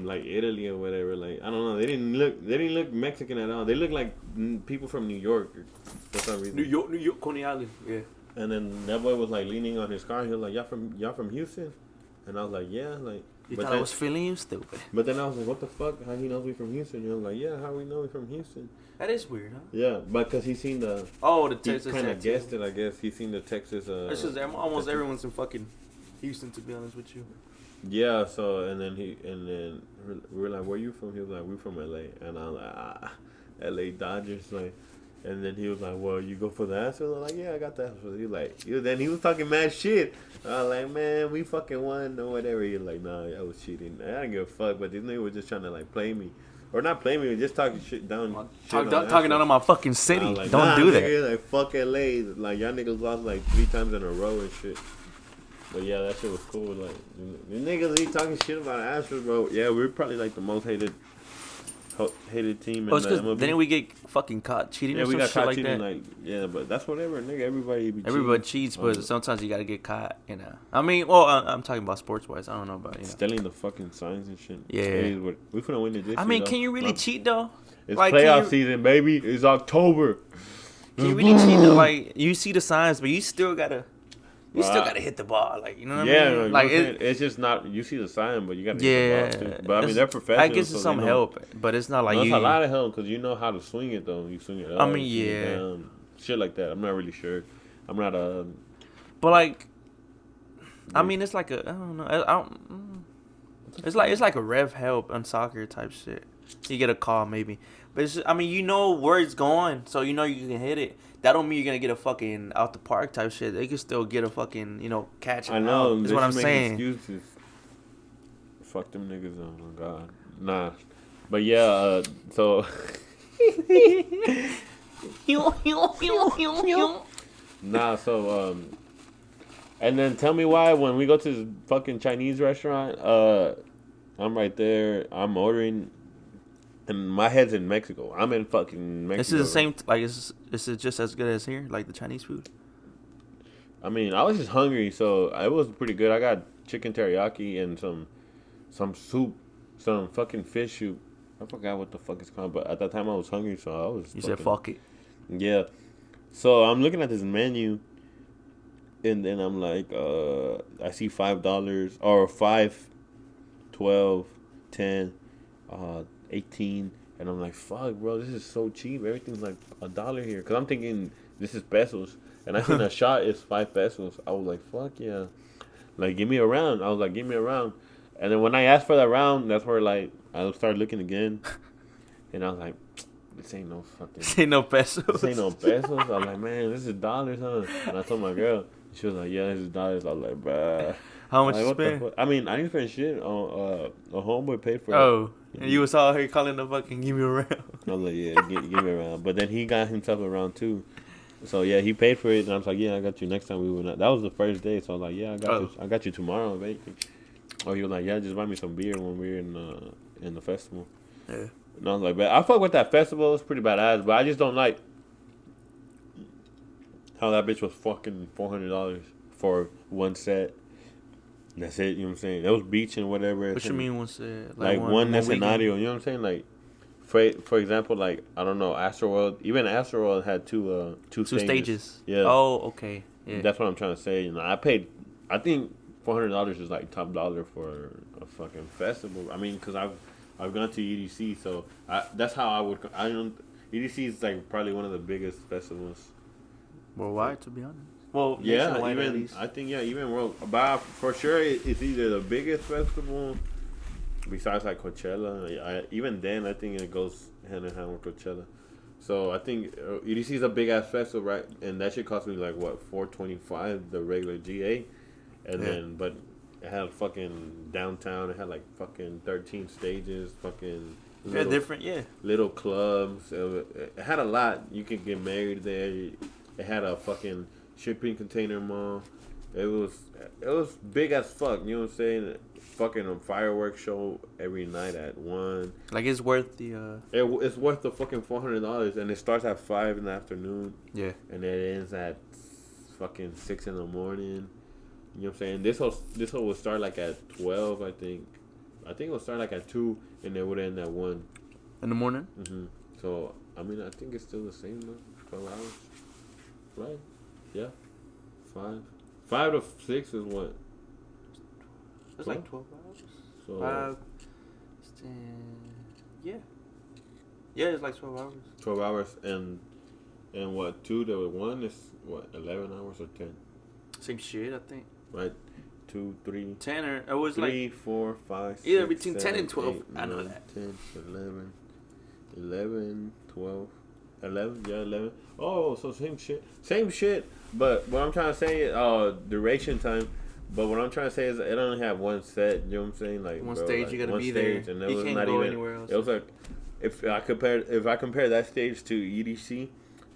like Italy or whatever. Like I don't know, they didn't look Mexican at all. They looked like people from New York for some reason. New York, Coney Island, yeah. And then that boy was like leaning on his car. He was like, y'all from Houston? And I was like, yeah, like. You thought I was feeling you stupid. But then I was like, what the fuck? How he knows we from Houston? You know, like, yeah, how we know we from Houston? That is weird, huh? Yeah, but because he seen the... Oh, the Texas he kind of guessed it, I guess. He seen the Texas... That's just almost everyone's in fucking Houston, to be honest with you. Yeah, so, and then we were like, where you from? He was like, we from L.A. And I was like, L.A. Dodgers, like... And then he was like, well, you go for the Astros? I'm like, yeah, I got the Astros. Then he was talking mad shit. I was like, man, we fucking won or whatever. He was like, nah, I was cheating. I didn't give a fuck, but this nigga was just trying to like play me. Or not play me, just talking shit down. Talking down on my fucking city. Like, don't do that. Nigga, like, fuck LA. Like, y'all niggas lost like 3 times in a row and shit. But yeah, that shit was cool. Like, the niggas, he talking shit about Astros, bro. Yeah, we're probably like the most hated team in the MLB. Didn't we get fucking caught cheating or some shit like that? Like, yeah, but that's whatever, nigga. Everybody cheats, but sometimes you gotta get caught, you know. I mean, well, I'm talking about sports-wise. I don't know about, you know. Stealing the fucking signs and shit. Yeah. We finna win this I mean, can you really cheat, though? It's like, playoff season, baby. It's October. Can you really cheat, though? Like, you see the signs, but you still gotta... You still gotta hit the ball, like, you know what I mean? Like it's just not. You see the sign, but you gotta hit the ball too. But I mean, they're professionals. I guess it's some help, but it's not like it's a lot of help because you know how to swing it though. You swing it up. I mean, yeah, down, shit like that. I'm not really sure. I'm not a. But like, I mean, it's like a. I don't know. It's like a rev help on soccer type shit. You get a call maybe, but it's just, I mean, you know where it's going, so you know you can hit it. That don't mean you're gonna get a fucking out the park type shit. They can still get a fucking catch. I know. Out. Is what I'm saying. Excuses. Fuck them niggas. Oh my god. Nah, but yeah. So. Nah. So and then tell me why when we go to this fucking Chinese restaurant, I'm right there. I'm ordering, and my head's in Mexico. I'm in fucking Mexico. This is the same. Like, is it just as good as here? Like the Chinese food? I mean, I was just hungry, so it was pretty good. I got chicken teriyaki and some soup, some fucking fish soup. I forgot what the fuck it's called, but at that time I was hungry, so I was. You said fuck it. Yeah. So I'm looking at this menu, and then I'm like, I see $5 or 5, 12, 10, 18, and I'm like, fuck, bro, this is so cheap. Everything's like $1 here, cause I'm thinking this is pesos, and I think a shot is 5 pesos. I was like, fuck yeah, like give me a round. I was like, give me a round, and then when I asked for that round, that's where like I started looking again, and I was like, this ain't no fucking. This ain't no pesos. This ain't no pesos. I was like, man, this is dollars, huh? And I told my girl, she was like, yeah, this is dollars. I was like, bruh. How much like, you spend? I mean, I didn't spend shit on a homeboy paid for it. Oh, and you was out here calling the fucking give me a round. I was like, yeah, give me a round. But then he got himself a round too. So yeah, he paid for it, and I was like, yeah, I got you next time we went out. That was the first day, so I was like, yeah, I got you tomorrow, baby. Oh, he was like, yeah, just buy me some beer when we're in the festival. Yeah. And I was like, man, I fuck with that festival. It's pretty badass, but I just don't like how that bitch was fucking $400 for one set. And that's it, you know what I'm saying? It was beach and whatever. What you mean one set? Like one escenario, you know what I'm saying? Like, for example, like, I don't know, Astroworld. Even Astroworld had two stages. Yeah. Oh, okay. Yeah. That's what I'm trying to say. You know, I think $400 is like top dollar for a fucking festival. I mean, because I've gone to EDC, so that's how I would. EDC is like probably one of the biggest festivals worldwide, to be honest. Well, yeah, even at least. I think even world. But for sure, it's either the biggest festival besides like Coachella. Even then, I think it goes hand in hand with Coachella. So I think EDC is a big ass festival, right? And that shit cost me like what $425 the regular GA, and then but. It had fucking downtown. It had like fucking 13 stages. Fucking little clubs. It had a lot. You could get married there. It had a fucking shipping container mall. It was big as fuck. You know what I'm saying? Fucking a fireworks show every night at 1. Like it's worth the. It's worth the fucking $400, and it starts at 5 in the afternoon. Yeah. And it ends at fucking 6 in the morning. You know what I'm saying? This whole will start like at 12, I think. I think it'll start like at 2, and it would end at 1. In the morning? Mm-hmm. So, I mean, I think it's still the same, though. 12 hours. Right? Yeah. 5. 5 to 6 is what? It's like 12 hours. So, 5, 10, yeah. Yeah, it's like 12 hours. 12 hours, and what, 2 to 1 is what, 11 hours or 10? Same shit, I think. Right, 2, 3, 10 or it was 3, like 4, 5, 6, either between 10 7, and 12. 8, I know 9, that. 10, 11, 12, 11, yeah, 11. Oh, so same shit. But what I'm trying to say is duration time. But what I'm trying to say is it only have one set. You know what I'm saying? Like one stage, like, you gotta be there. And it you was can't not go even, anywhere else. It was like if I compare that stage to EDC,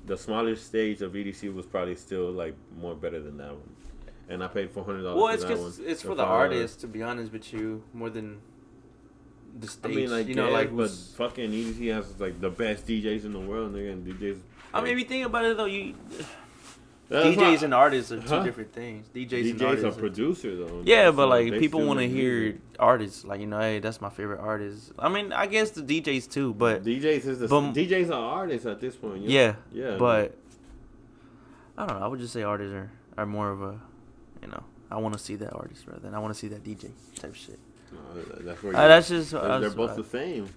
the smaller stage of EDC was probably still like more better than that one. And I paid $400. Well, it's because it's for the artists, to be honest with you, more than the stage. I mean, like, you know, like, but fucking EDC has like the best DJs in the world. They're gonna DJs. I mean, if you think about it though, DJs and artists are two different things. DJs and artists are producer though. Yeah, but like people want to hear artists. Like, you know, hey, that's my favorite artist. I mean, I guess the DJs too, but DJs are artists at this point. Yeah, but I don't know. I would just say artists are more of a, you know, I want to see that artist rather than I want to see that DJ type shit. That's where that's just they're both the same.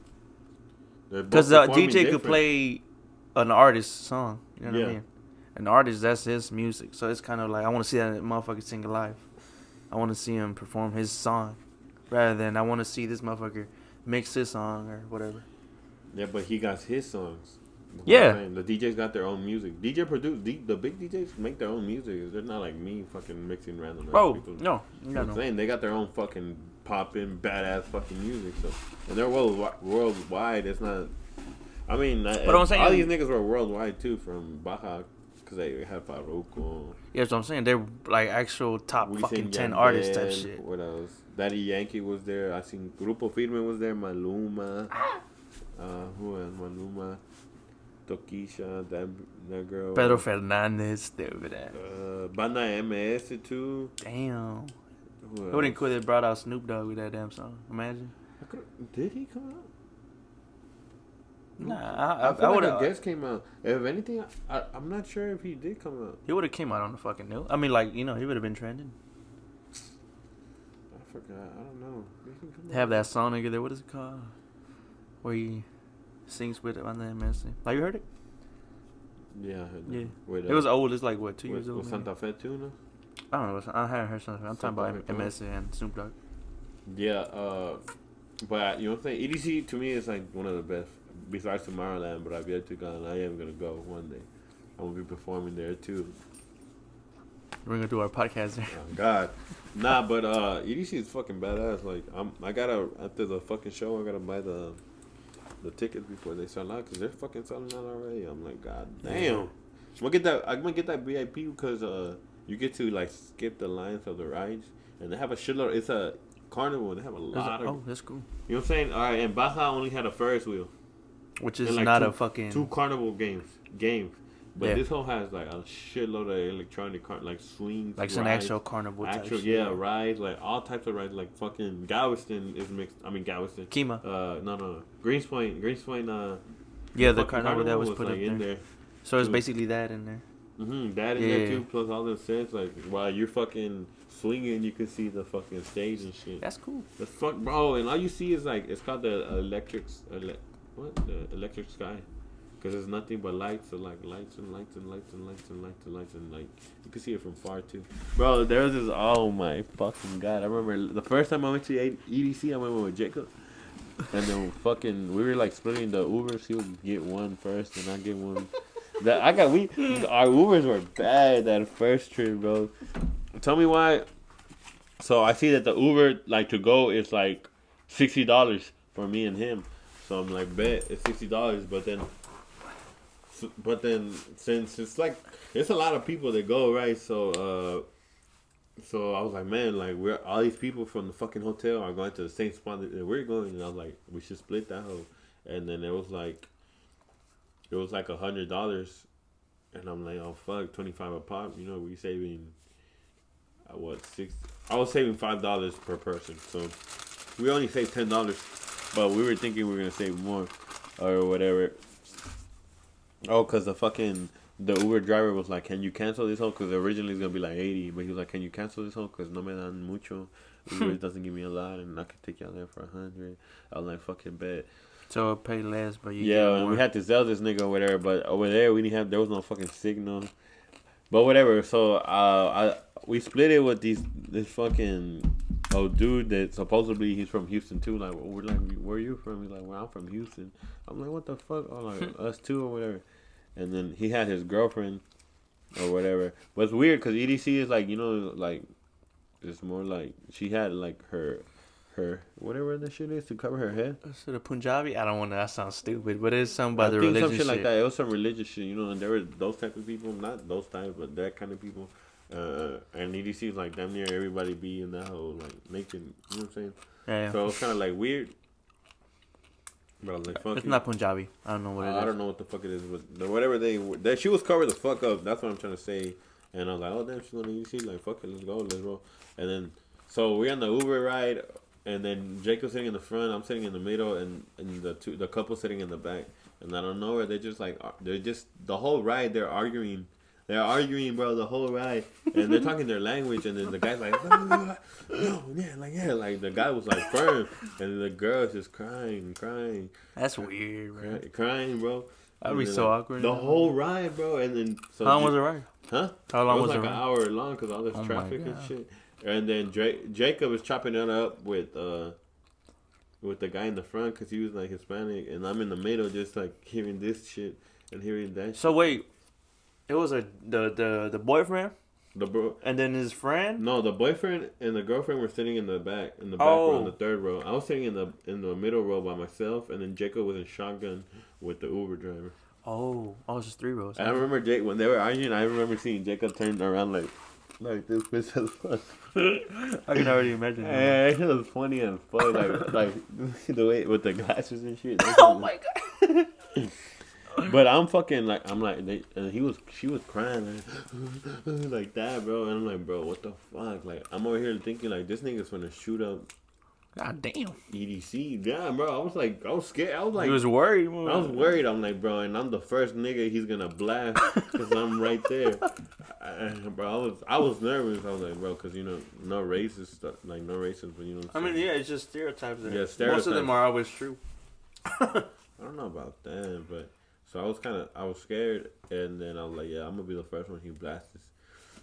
Because the DJ could play an artist's song. You know what I mean? An artist, that's his music. So it's kind of like I want to see that motherfucker sing live. I want to see him perform his song rather than I want to see this motherfucker mix his song or whatever. Yeah, but he got his songs. Yeah. The DJs got their own music. DJ produce the big DJs make their own music. They're not like me fucking mixing random people. No. I'm saying they got their own fucking poppin' badass fucking music. So and they're worldwide. It's not. I mean, but I'm saying all these niggas were worldwide too from Baja because they had Farruko. Yeah, that's what I'm saying. They're like actual top fucking 10 artists type shit. What else? Daddy Yankee was there. I seen Grupo Firme was there. Maluma. Who else? Maluma. Tokisha, that girl. Pedro Fernandez, they over there. Banda MS too. Damn. It wouldn't cool they brought out Snoop Dogg with that damn song. Imagine. Did he come out? Nah, I would have guessed came out. If anything, I'm not sure if he did come out. He would have came out on the fucking new. I mean, like, you know, he would have been trending. I forgot. I don't know. They have that song nigga there. What is it called? Where he sings with it on the MS. Have you heard it? Yeah, I heard that. Yeah. Wait, it was old. It's like, what, 2 years old? Was Santa Fe too, no? I don't know. I haven't heard something. I'm talking about MS and Snoop Dogg. Yeah, but you know what I'm saying? EDC to me is like one of the best. Besides Tomorrowland, but I've yet to go, and I am gonna go one day. I'm gonna be performing there too. We're gonna do our podcast there. Oh God, nah, but EDC is fucking badass. Like I gotta after the fucking show, I gotta buy the tickets before they sell out because they're fucking selling out already. I'm like, God damn. I'm gonna get that VIP because you get to like skip the lines of the rides, and they have a shitload. It's a carnival. And they have a lot of. Oh, that's cool. You know what I'm saying? All right, and Baja only had a Ferris wheel. Which is like not a fucking 2 carnival games, but this one has like a shitload of electronic like swings, like some actual carnival, rides, like all types of rides, like fucking Galveston is mixed. I mean Galveston, Kima, no, Greenspoint, yeah, the carnival that was put like in there. So it's basically that in there. That in there too, plus all the sets. Like while you're fucking swinging, you can see the fucking stage and shit. That's cool. The fuck, bro, and all you see is like it's called the the electric sky, because it's nothing but lights, so like lights and lights and lights and lights and lights and lights and like you can see it from far too. Bro, there was this. Oh my fucking God! I remember the first time I went to EDC, I went with Jacob, and then fucking we were like splitting the Ubers. He would get one first, and I get one. Our Ubers were bad that first trip, bro. Tell me why. So I see that the Uber like to go is like $60 for me and him. So I'm like, bet it's $60, but then since it's like it's a lot of people that go, right? So I was like, man, like we're all these people from the fucking hotel are going to the same spot that we're going, and I was like, we should split that hoe. And then it was like $100, and I'm like, oh fuck, 25 a pop. You know, we saving I was saving $5 per person, so we only saved $10. But we were thinking we were going to save more or whatever. Oh, because the Uber driver was like, can you cancel this home? Because originally it's going to be like 80. But he was like, can you cancel this home? Because no me dan mucho. Uber doesn't give me a lot. And I could take y'all there for 100. I was like, fucking bet. So I'll pay less, but and we had to sell this nigga or whatever. But over there, there was no fucking signal. But whatever. So we split it with this fucking... Oh, dude, that supposedly he's from Houston too. Like, we're like, where are you from? He's like, well, I'm from Houston. I'm like, what the fuck? Oh, like us too or whatever. And then he had his girlfriend or whatever. But it's weird because EDC is like, you know, like it's more like she had like her whatever the shit is to cover her head. So the Punjabi? I don't want to. That sounds stupid, but it's something by the religious some shit shit like that. It was some religious shit, you know. And there were those type of people, not those types, but that kind of people. And EDC is like damn near everybody be in that whole like making, you know what I'm saying? Yeah. So it's kind of like weird. But I was like, fuck it's not Punjabi. I don't know what it is. I don't know what the fuck it is, but whatever she was covered the fuck up. That's what I'm trying to say. And I was like, oh damn, she's on EDC. Like fuck it, let's go, let's roll. And then so we're on the Uber ride, and then Jacob's sitting in the front, I'm sitting in the middle, and the couple sitting in the back. And I don't know where they're just the whole ride they're arguing. They're arguing, bro, the whole ride, and they're talking their language, and then the guy's like, no, like the guy was like firm, and the girl's just crying. That's weird, bro. Crying, bro. That'd be so awkward. The whole ride, bro, and then how long was the ride? Huh? How long was it? It was like an hour long because all this traffic and shit. And then Jacob is chopping it up with with the guy in the front because he was like Hispanic, and I'm in the middle just like hearing this shit and hearing that. So wait, it was the boyfriend. The bro, and then his friend. No, the boyfriend and the girlfriend were sitting in the back row, in the third row. I was sitting in the middle row by myself, and then Jacob was in shotgun with the Uber driver. Oh, it was just 3 rows. I remember Jake when they were arguing. I remember seeing Jacob turn around like this bitch as fuck. I can already imagine. Yeah, it was funny as fuck. Like the way with the glasses and shit. Oh my god. But I'm fucking like and she was crying like that, bro. And I'm like, bro, what the fuck? Like I'm over here thinking like this nigga's gonna shoot up. God damn. EDC, yeah, bro. I was scared. I was like, he was worried. Man. I was worried. I'm like, bro, and I'm the first nigga he's gonna blast because I'm right there, bro. I was nervous. I was like, bro, because no racist stuff, like no racist, but you know. What I'm saying? Yeah, it's just stereotypes. There. Yeah, stereotypes. Most of them are always true. I don't know about that, but so I was scared, and then I was like, yeah, I'm gonna be the first one he blasts.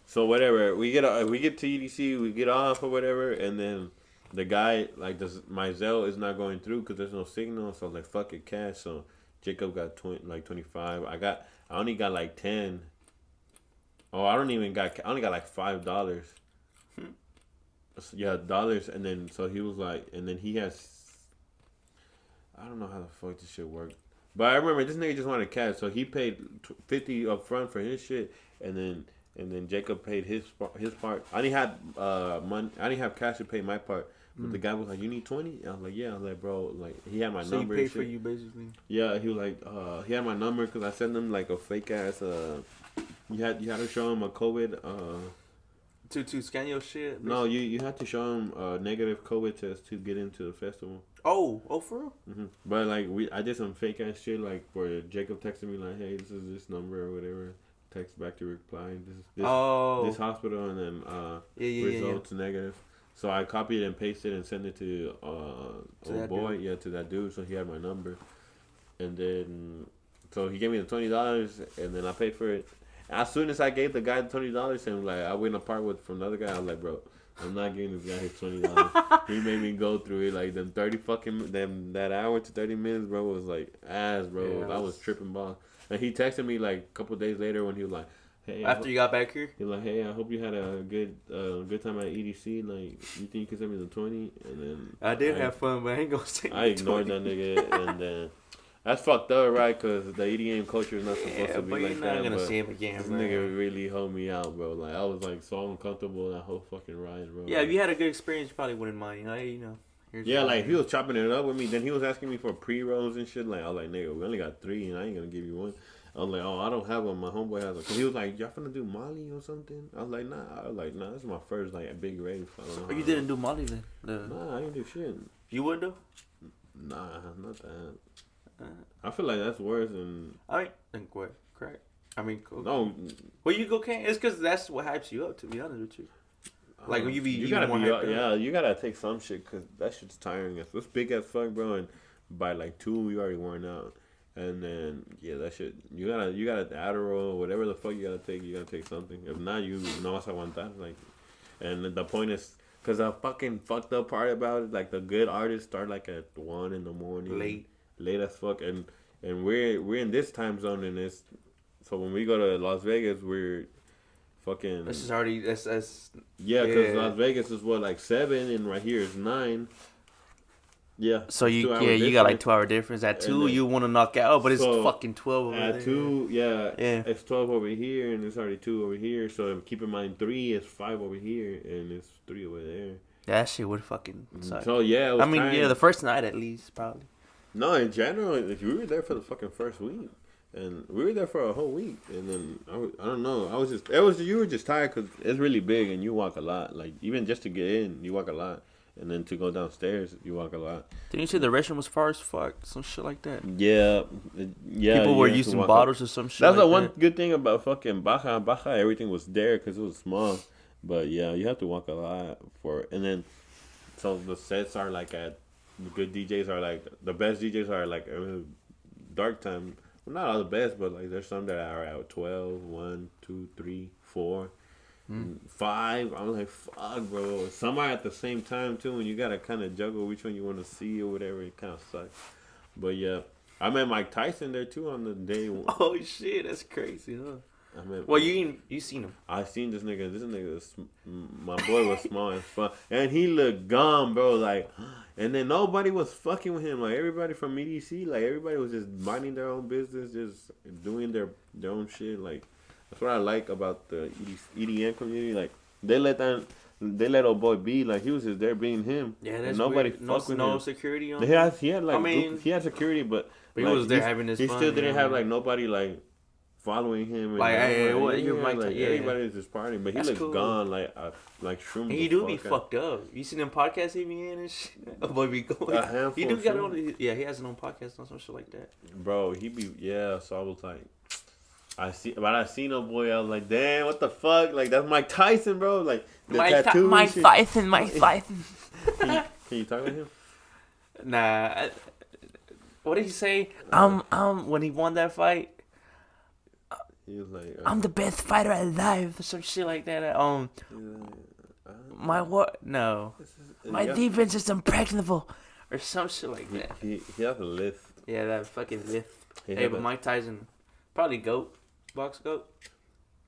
So whatever, we get to EDC, we get off or whatever, and then. The guy, like, my Zelle is not going through because there's no signal. So I was like, fuck it, cash. So Jacob got 25. I only got like 10. Oh, I only got like $5. Yeah, dollars. And then, so he was like, and then he has, I don't know how the fuck this shit worked. But I remember this nigga just wanted cash. So he paid $50 up front for his shit. And then Jacob paid his part. I only had money. I didn't have cash to pay my part. But the guy was like, "You need 20?" I was like, "Yeah." I was like, "Bro, like he had my number." So he paid for you basically. Yeah, he was like, he had my number because I sent him like a fake ass. You had to show him a COVID. To scan your shit. Basically. No, you had to show him a negative COVID test to get into the festival. Oh, for real? Mm-hmm. But like I did some fake ass shit like where Jacob texted me like, "Hey, this is this number or whatever." Text back to reply. This hospital and then results negative. So I copied and pasted and sent it to to that dude. So he had my number, and then so he gave me the $20, and then I paid for it. As soon as I gave the guy the $20, and like I went apart from another guy, I was like, bro, I'm not giving this guy his $20. He made me go through it like that hour to 30 minutes, bro, was like ass, bro. Yeah, I was tripping balls. And he texted me like a couple days later when he was like, "Hey." After you got back here? He was like, "Hey, I hope you had a good time at EDC. Like, you think you can send me the 20?" And then I did have fun, but I ain't gonna say. I ignored that nigga, and then that's fucked up, right? Because the EDM culture is not supposed to be like that. But you're not gonna see him again, this nigga really helped me out, bro. Like I was like so uncomfortable that whole fucking ride, bro. Yeah, if you had a good experience, you probably wouldn't mind. Yeah, like he was chopping it up with me. Then he was asking me for pre-rolls and shit. Like I was like, nigga, we only got 3, and I ain't gonna give you one. I was like, oh, I don't have one. My homeboy has one. Cause he was like, y'all finna do Molly or something? I was like, nah. This is my first like big rave. Oh, you didn't do Molly then? Nah, I didn't do shit. You would do? Nah, not that. I feel like that's worse than. I mean, what? Crack. I mean, cool. No. Well, you go can. It's because that's what hypes you up. To be honest with you. Like when you gotta be you gotta take some shit because that shit's tiring. It's big as fuck, bro. And by like 2, we already worn out. And then that shit. You gotta Adderall, whatever the fuck you gotta take. You gotta take something. If not, you no vas a aguantar. Like, and the point is, cause the fucking fucked up part about it, like the good artists start like at 1 in the morning, late as fuck, and we're in this time zone in this. So when we go to Las Vegas, we're fucking. This is already that's because Las Vegas is what like 7, and right here is 9. Yeah. So you got like 2-hour difference. At 2, you want to knock out, but it's fucking 12 over at there. At 2, it's 12 over here, and it's already 2 over here. So keep in mind 3 is 5 over here, and it's 3 over there. That shit would fucking suck. So it was the first night at least probably. No, in general, if we were there for the fucking first week. And we were there for a whole week, and then I don't know. You were just tired because it's really big, and you walk a lot. Like even just to get in, you walk a lot, and then to go downstairs, you walk a lot. Didn't you say the restroom was far as fuck? Some shit like that. Yeah. People were using bottles or some shit. That's the one good thing about fucking Baja. Everything was there because it was small, but yeah, you have to walk a lot for it. And then, so the sets are like the good DJs are like the best DJs are like dark time. Well, not all the best, but like there's some that are at 12, 1, 2, 3, 4. 5. I'm like, fuck, bro. Some are at the same time too, and you gotta kind of juggle which one you want to see or whatever. It kind of sucks. But yeah, I met Mike Tyson there too on the day one. Oh shit, that's crazy, huh? Well, you seen him? I seen this nigga. This nigga, my boy was small as fuck, and he looked gone, bro. Like, and then nobody was fucking with him. Like everybody from EDC, like everybody was just minding their own business, just doing their own shit. Like that's what I like about the EDM community. Like they let old boy be. Like he was just there being him. Yeah, that's and nobody weird. fuck with no him. security on. He had like, I mean, he had security, but he like, was there having his fun. He still didn't have man. like nobody like following him. And like, hey, what? You're Mike. Like Yeah, everybody was just partying, but he looked cool. gone, like shrooms. And he do be fucked up. You seen them podcasts he be in and shit? Oh boy, be going. A handful. He do got on. Yeah, he has his own podcast on some shit like that. Bro, he be So I was like, I seen a boy. I was like, damn, what the fuck? Like that's Mike Tyson, bro. Like the tattoo. Mike Tyson. Can you talk to him? Nah. What did he say? When he won that fight. He was like, I'm the best fighter alive, or some shit like that. My what? No, my defense is impregnable, or some shit like that. He has a list. Yeah, that fucking lift. Hey, but Mike Tyson, probably GOAT, box GOAT.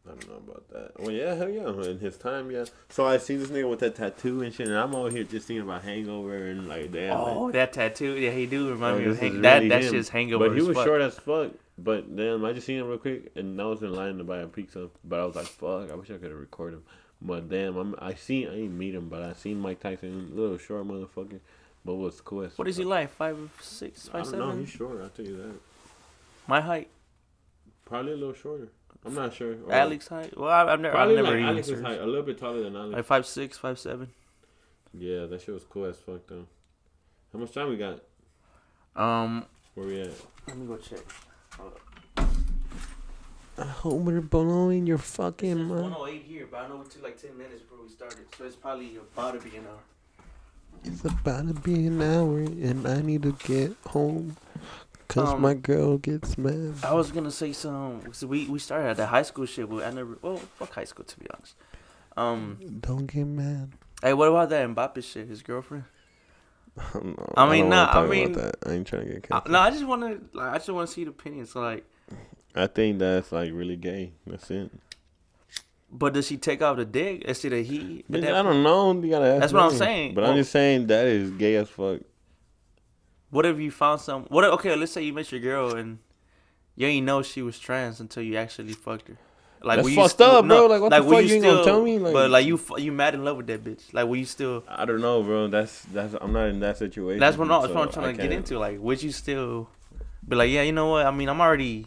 I don't know about that. Well, yeah, hell yeah. In his time, yeah. So I see this nigga with that tattoo and shit, and I'm over here just thinking about Hangover and like, damn. Oh, that tattoo. Yeah, he do remind me of really that. That's just Hangover. But he was short as fuck. But then I just seen him real quick, and I was in line to buy a pizza. But I was like, fuck, I wish I could have recorded him. But damn, I ain't meet him, but I seen Mike Tyson, little short motherfucker. But what's cool as fuck. What is he like? 5'6", 5'7"? I don't know. He's short. I'll tell you that. My height. Probably a little shorter. I'm not sure. Alex height? Well, I've never like even Alex's height. A little bit taller than Alex. Like 5'6", 5'7". Yeah, that shit was cool as fuck though. How much time we got? Where we at? Let me go check. I hope we're blowing your fucking mind. 108 here, but I know it took like 10 minutes before we started, so it's probably about to be an hour. It's about to be an hour, and I need to get home. Cause my girl gets mad. I was gonna say some. So we started at the high school shit, but I never. Well, fuck high school to be honest. Don't get mad. Hey, what about that Mbappe shit? His girlfriend. No, I mean, I ain't trying to get canceled. No, I just want to see the opinion. So like, I think that's like really gay. That's it. But does she take off the dick instead of he? Bitch, I don't know. You gotta ask. That's me. what I'm saying. But I'm just saying that is gay as fuck. What if you found some? Okay, let's say you met your girl and you ain't know she was trans until you actually fucked her. Like, that's fucked up, bro. Like, what the fuck you ain't gonna tell me? Like, but like you mad in love with that bitch. Like, will you still? I don't know, bro. That's. I'm not in that situation. That's what I'm trying to get into. Like, would you still be like, yeah, you know what? I mean, I already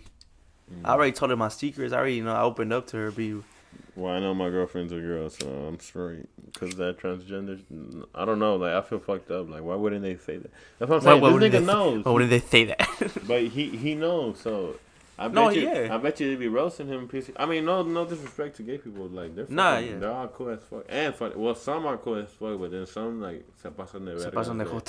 told her my secrets. I already, I opened up to her. Well, I know my girlfriend's a girl, so I'm straight. Because that transgender, I don't know. Like, I feel fucked up. Like, why wouldn't they say that? That's what I'm saying. This nigga knows. Why wouldn't they say that? But he knows, so I bet you they'd be roasting him. I mean, no disrespect to gay people. Like, they're all cool as fuck. And funny. Well, some are cool as fuck, but then some, like, se pasan de verga.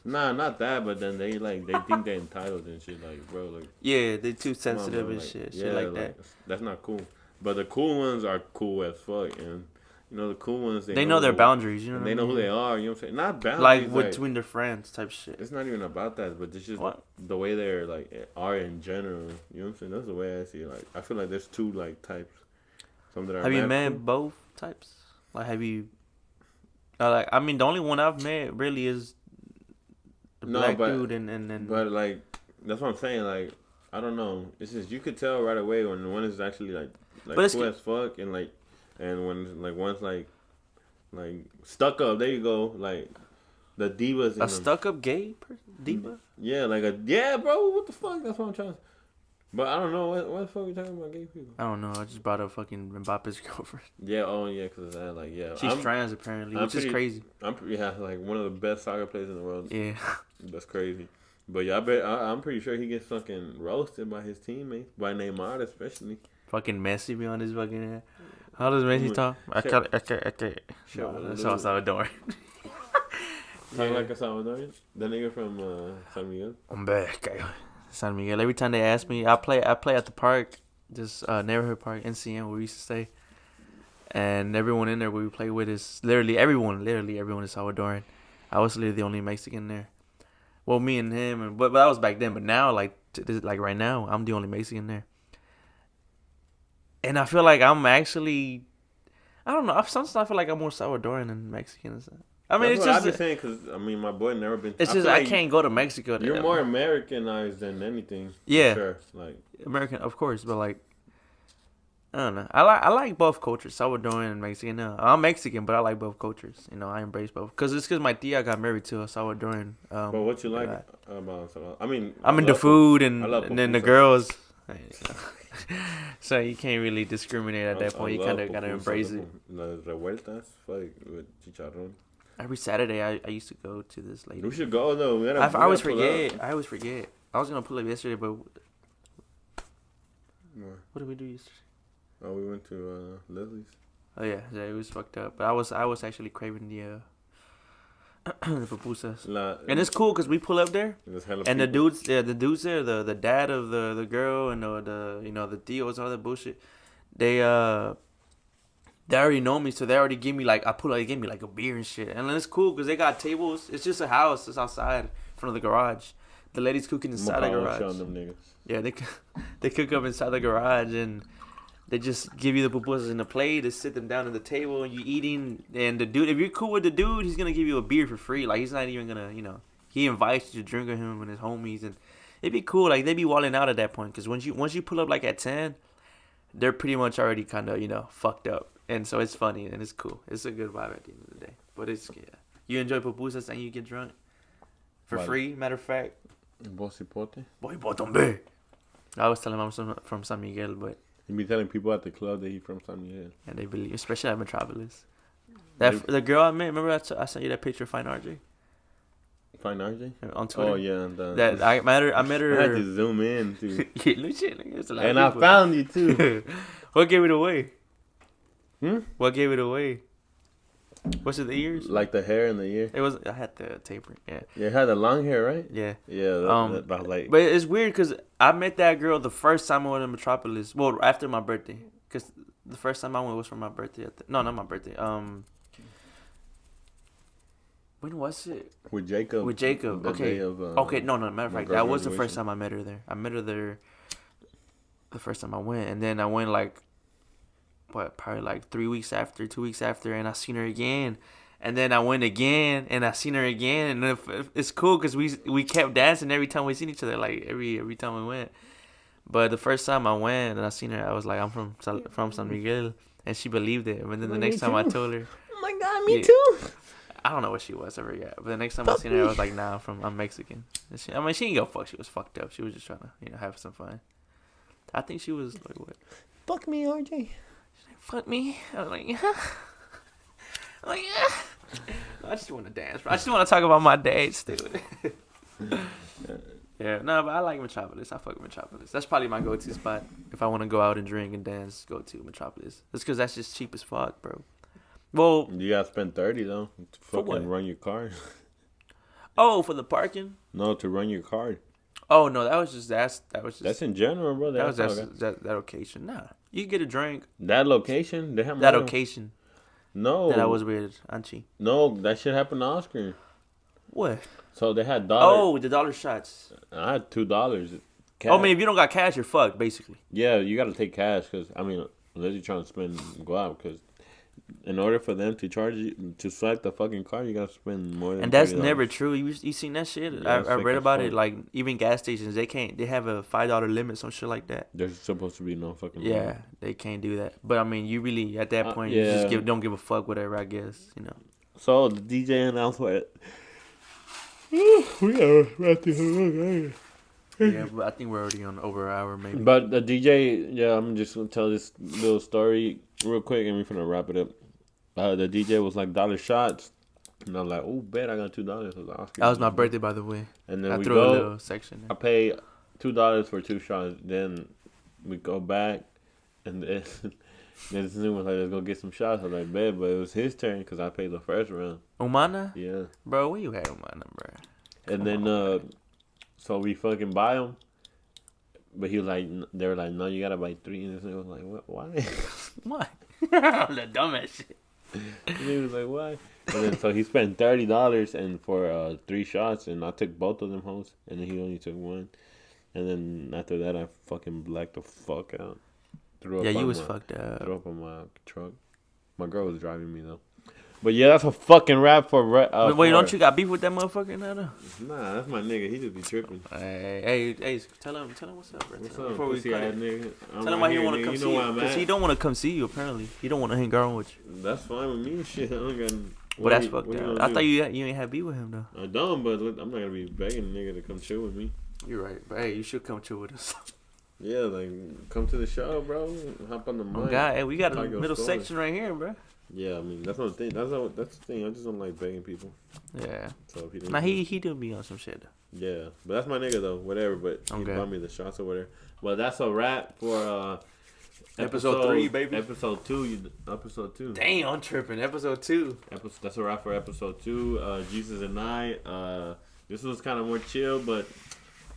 Nah, not that, but then they think they're entitled and shit. Like, bro, like. Yeah, they're too sensitive and shit. Shit like that. That's not cool. But the cool ones are cool as fuck, and the cool ones they know their boundaries. You know, they know who they are. You know what I'm saying? Not boundaries, like between their friends type shit. It's not even about that, but it's just the way they're like are in general. You know what I'm saying? That's the way I see it. Like I feel like there's two like types. Some that are. Have you met both types? Like have you? Like I mean, the only one I've met really is the black dude and. But like that's what I'm saying. Like I don't know. It's just you could tell right away when one is actually like cool as fuck and when like one's like stuck up. There you go. Like the divas. A stuck up gay person? Diva? Yeah, bro. What the fuck? That's what I'm trying to. But I don't know what the fuck are you talking about gay people. I don't know. I just brought up fucking Mbappe's girlfriend. Yeah. Oh yeah, because of that. Like yeah. She's trans apparently, which is crazy. Like one of the best soccer players in the world. Yeah. That's crazy. But yeah, I'm pretty sure he gets fucking roasted by his teammates, by Neymar especially. Fucking Messi be on his fucking head. How does Messi talk? I can't. That's how Salvador. Talk like a Salvadorian? The nigga from San Miguel? I'm back. San Miguel. Every time they ask me, I play at the park, this neighborhood park, NCM, where we used to stay. And everyone in there we play with is literally everyone is Salvadoran. I was literally the only Mexican there. Well, me and him, but that was back then. But now, like right now, I'm the only Mexican there. And I feel like I'm actually, I don't know. Sometimes I feel like I'm more Salvadoran than Mexican. I mean, That's it's what just I've been saying because my boy never been. It's just I can't go to Mexico. You're more Americanized than anything. Yeah, sure. Like American, of course, but like I don't know. I like both cultures, Salvadoran and Mexican. No, I'm Mexican, but I like both cultures. I embrace both because my tia got married to a Salvadoran. But what you like about Salvador? I mean, I'm into food and then the girls. So you can't really discriminate at that point. You kind of gotta embrace it. Las revueltas, like with chicharrón. Every Saturday, I used to go to this lady. We should go though. I always forget. I was gonna pull up yesterday, but what did we do yesterday? Oh, we went to Lily's. Oh yeah, it was fucked up. But I was actually craving the pupusas. And it's cool because we pull up there, and the dudes there, the dad of the girl and the tios, all that bullshit. They already know me, so they already give me they gave me like a beer and shit. And then it's cool because they got tables. It's just a house. It's outside in front of the garage. The ladies cooking inside the garage. Yeah, they cook up inside the garage and they just give you the pupusas in the plate. They sit them down at the table and you eating. And the dude, if you're cool with the dude, he's gonna give you a beer for free. Like he's not even gonna, he invites you to drink with him and his homies, and it'd be cool. Like they be walling out at that point because once you pull up like at 10, they're pretty much already kind of fucked up. And so it's funny and it's cool. It's a good vibe at the end of the day. But it's you enjoy pupusas and you get drunk for free. Matter of fact. Bosipote. Boy, botombe. I was telling him I'm from San Miguel, but you be telling people at the club that he's from San Miguel. And they believe, especially at Metropolis. The girl I met, remember I sent you that picture of Fine RJ? Fine RJ? On Twitter. Oh, yeah. That I met her. I had to zoom in, too. And I found you, too. What gave it away? What gave it away? Was it the ears? Like the hair in the ear. I had the tapering. Yeah. Yeah, it had the long hair, right? Yeah. Yeah. But it's weird because I met that girl the first time I went to Metropolis. Well, after my birthday, because the first time I went was for my birthday. No, not my birthday. When was it? With Jacob. Okay. Okay. No. Matter of fact, that was the first time I met her there. I met her there the first time I went, and then I went probably like 2 weeks after, and I seen her again, and then I went again, and I seen her again, and it's cool because we kept dancing every time we seen each other, like every time we went. But the first time I went and I seen her, I was like, I'm from San Miguel, and she believed it. And then the next time I told her, oh my god, me too. I don't know what she was ever yet, but the next time I seen her, I was like, nah, I'm Mexican. She didn't go fuck. She was fucked up. She was just trying to have some fun. I think she was like, what? Fuck me, RJ. Fuck me. I was like, yeah. I just want to dance, bro. I just want to talk about my dates, dude. Yeah, no, but I like Metropolis. I fuck with Metropolis. That's probably my go-to spot. If I want to go out and drink and dance, go to Metropolis. That's because that's just cheap as fuck, bro. Well, you gotta spend $30 though to fucking run your car. Oh, for the parking? No, to run your car. Oh no, that was just that's in general, bro. That was that location. Nah, you can get a drink. That location, they have that location. No, that was weird, Anchi. No, that shit happened to Oscar. What? So they had $1. Oh, the dollar shots. I had $2. Cash. Oh, I mean, if you don't got cash, you're fucked, basically. Yeah, you gotta take cash because unless you're trying to go out, because in order for them to charge you to swipe the fucking card, you gotta spend more than. And that's $30. Never true. You seen that shit? Yeah, I read about it. Like even gas stations, they have a $5 limit, some shit like that. There's supposed to be no fucking. Yeah, limit. They can't do that. But I mean, you really at that point, you just don't give a fuck, whatever. I guess So the DJ announced what. We are right there. Yeah, but I think we're already on over an hour, maybe. But the DJ, I'm just gonna tell this little story real quick, and we're gonna wrap it up. The DJ was like dollar shots, and I'm like, oh, bet I got $2. That was my birthday, by the way. And then I we threw go. A little section there. I pay $2 for 2 shots. Then we go back, and then this dude was like, let's go get some shots. I was like, bet, but it was his turn because I paid the first round. Umana? Yeah. Bro, where you at, Umana, bro? And then so we fucking buy them. But he was like, they were like, no, you gotta buy 3. And this nigga was like, what? Why? Why? The dumbass shit. And he was like, "Why?" And then so he spent $30 and for 3 shots, and I took both of them hoes, and then he only took one. And then after that, I fucking blacked the fuck out. Yeah, you was fucked up. Threw up on my truck. My girl was driving me though. But yeah, that's a fucking wrap for. Wait, don't you got beef with that motherfucker now though? Nah, that's my nigga. He just be tripping. Hey, tell him what's up, bro. What's up? Before we cut it. Nigga. Tell him why he don't want to come see you. Because he don't want to come see you, apparently. He don't want to hang around with you. That's fine with me. Shit, I don't got. Well, that's fucked up. I thought you ain't had beef with him though. I don't, but I'm not gonna be begging a nigga to come chill with me. You're right, but hey, you should come chill with us. Yeah, like come to the show, bro. Hop on the mic. Oh God, hey, we got a middle section right here, bro. Yeah, I mean that's the thing. That's the thing. I just don't like begging people. Yeah. So if he do be on some shit though. Yeah, but that's my nigga though. Whatever, but he bought me the shots or whatever. Well, that's a wrap for episode 3, baby. Episode 2. Episode 2. Damn, I'm tripping. Episode 2. That's a wrap for episode 2. Jesus and I. This was kind of more chill, but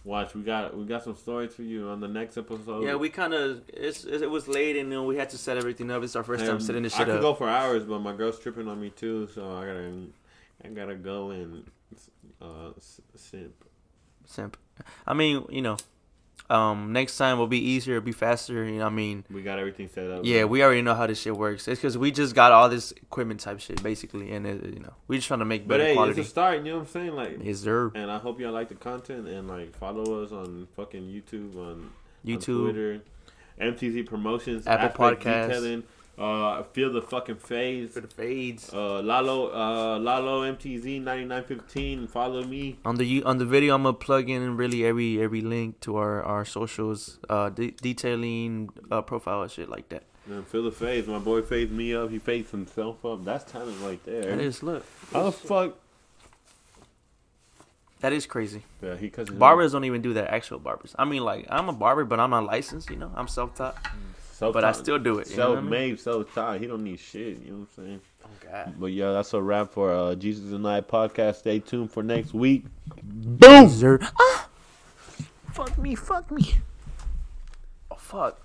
watch, we got some stories for you on the next episode. Yeah, we kind of it was late and we had to set everything up. It's our first time setting this shit up. I could go for hours, but my girl's tripping on me too, so I gotta go and simp. I mean, next time will be easier, it'll be faster. You know, what I mean, we got everything set up. Yeah, we already know how this shit works. It's because we just got all this equipment type shit basically, and we just trying to make better quality. But hey, it's a start. You know what I'm saying? Like, yes, sir. And I hope y'all like the content and like follow us on fucking YouTube, on Twitter, MTG Promotions, Apple Podcasts. Feel the fucking fades. For the fades. Lalo MTZ 9915. Follow me on the video. I'm gonna plug in really every link to our socials, detailing profile and shit like that. And feel the fades. My boy fades me up. He fades himself up. That's talent right there. That is look. How the fuck? That is crazy. Yeah, barbers don't even do that. Actual barbers. I mean, like I'm a barber, but I'm not licensed. I'm self-taught. But I still do it. Self-made, self-taught. He don't need shit. You know what I'm saying? Oh, God. But, yeah, that's a wrap for Jesus and I podcast. Stay tuned for next week. Boom! Fuck me. Oh, fuck.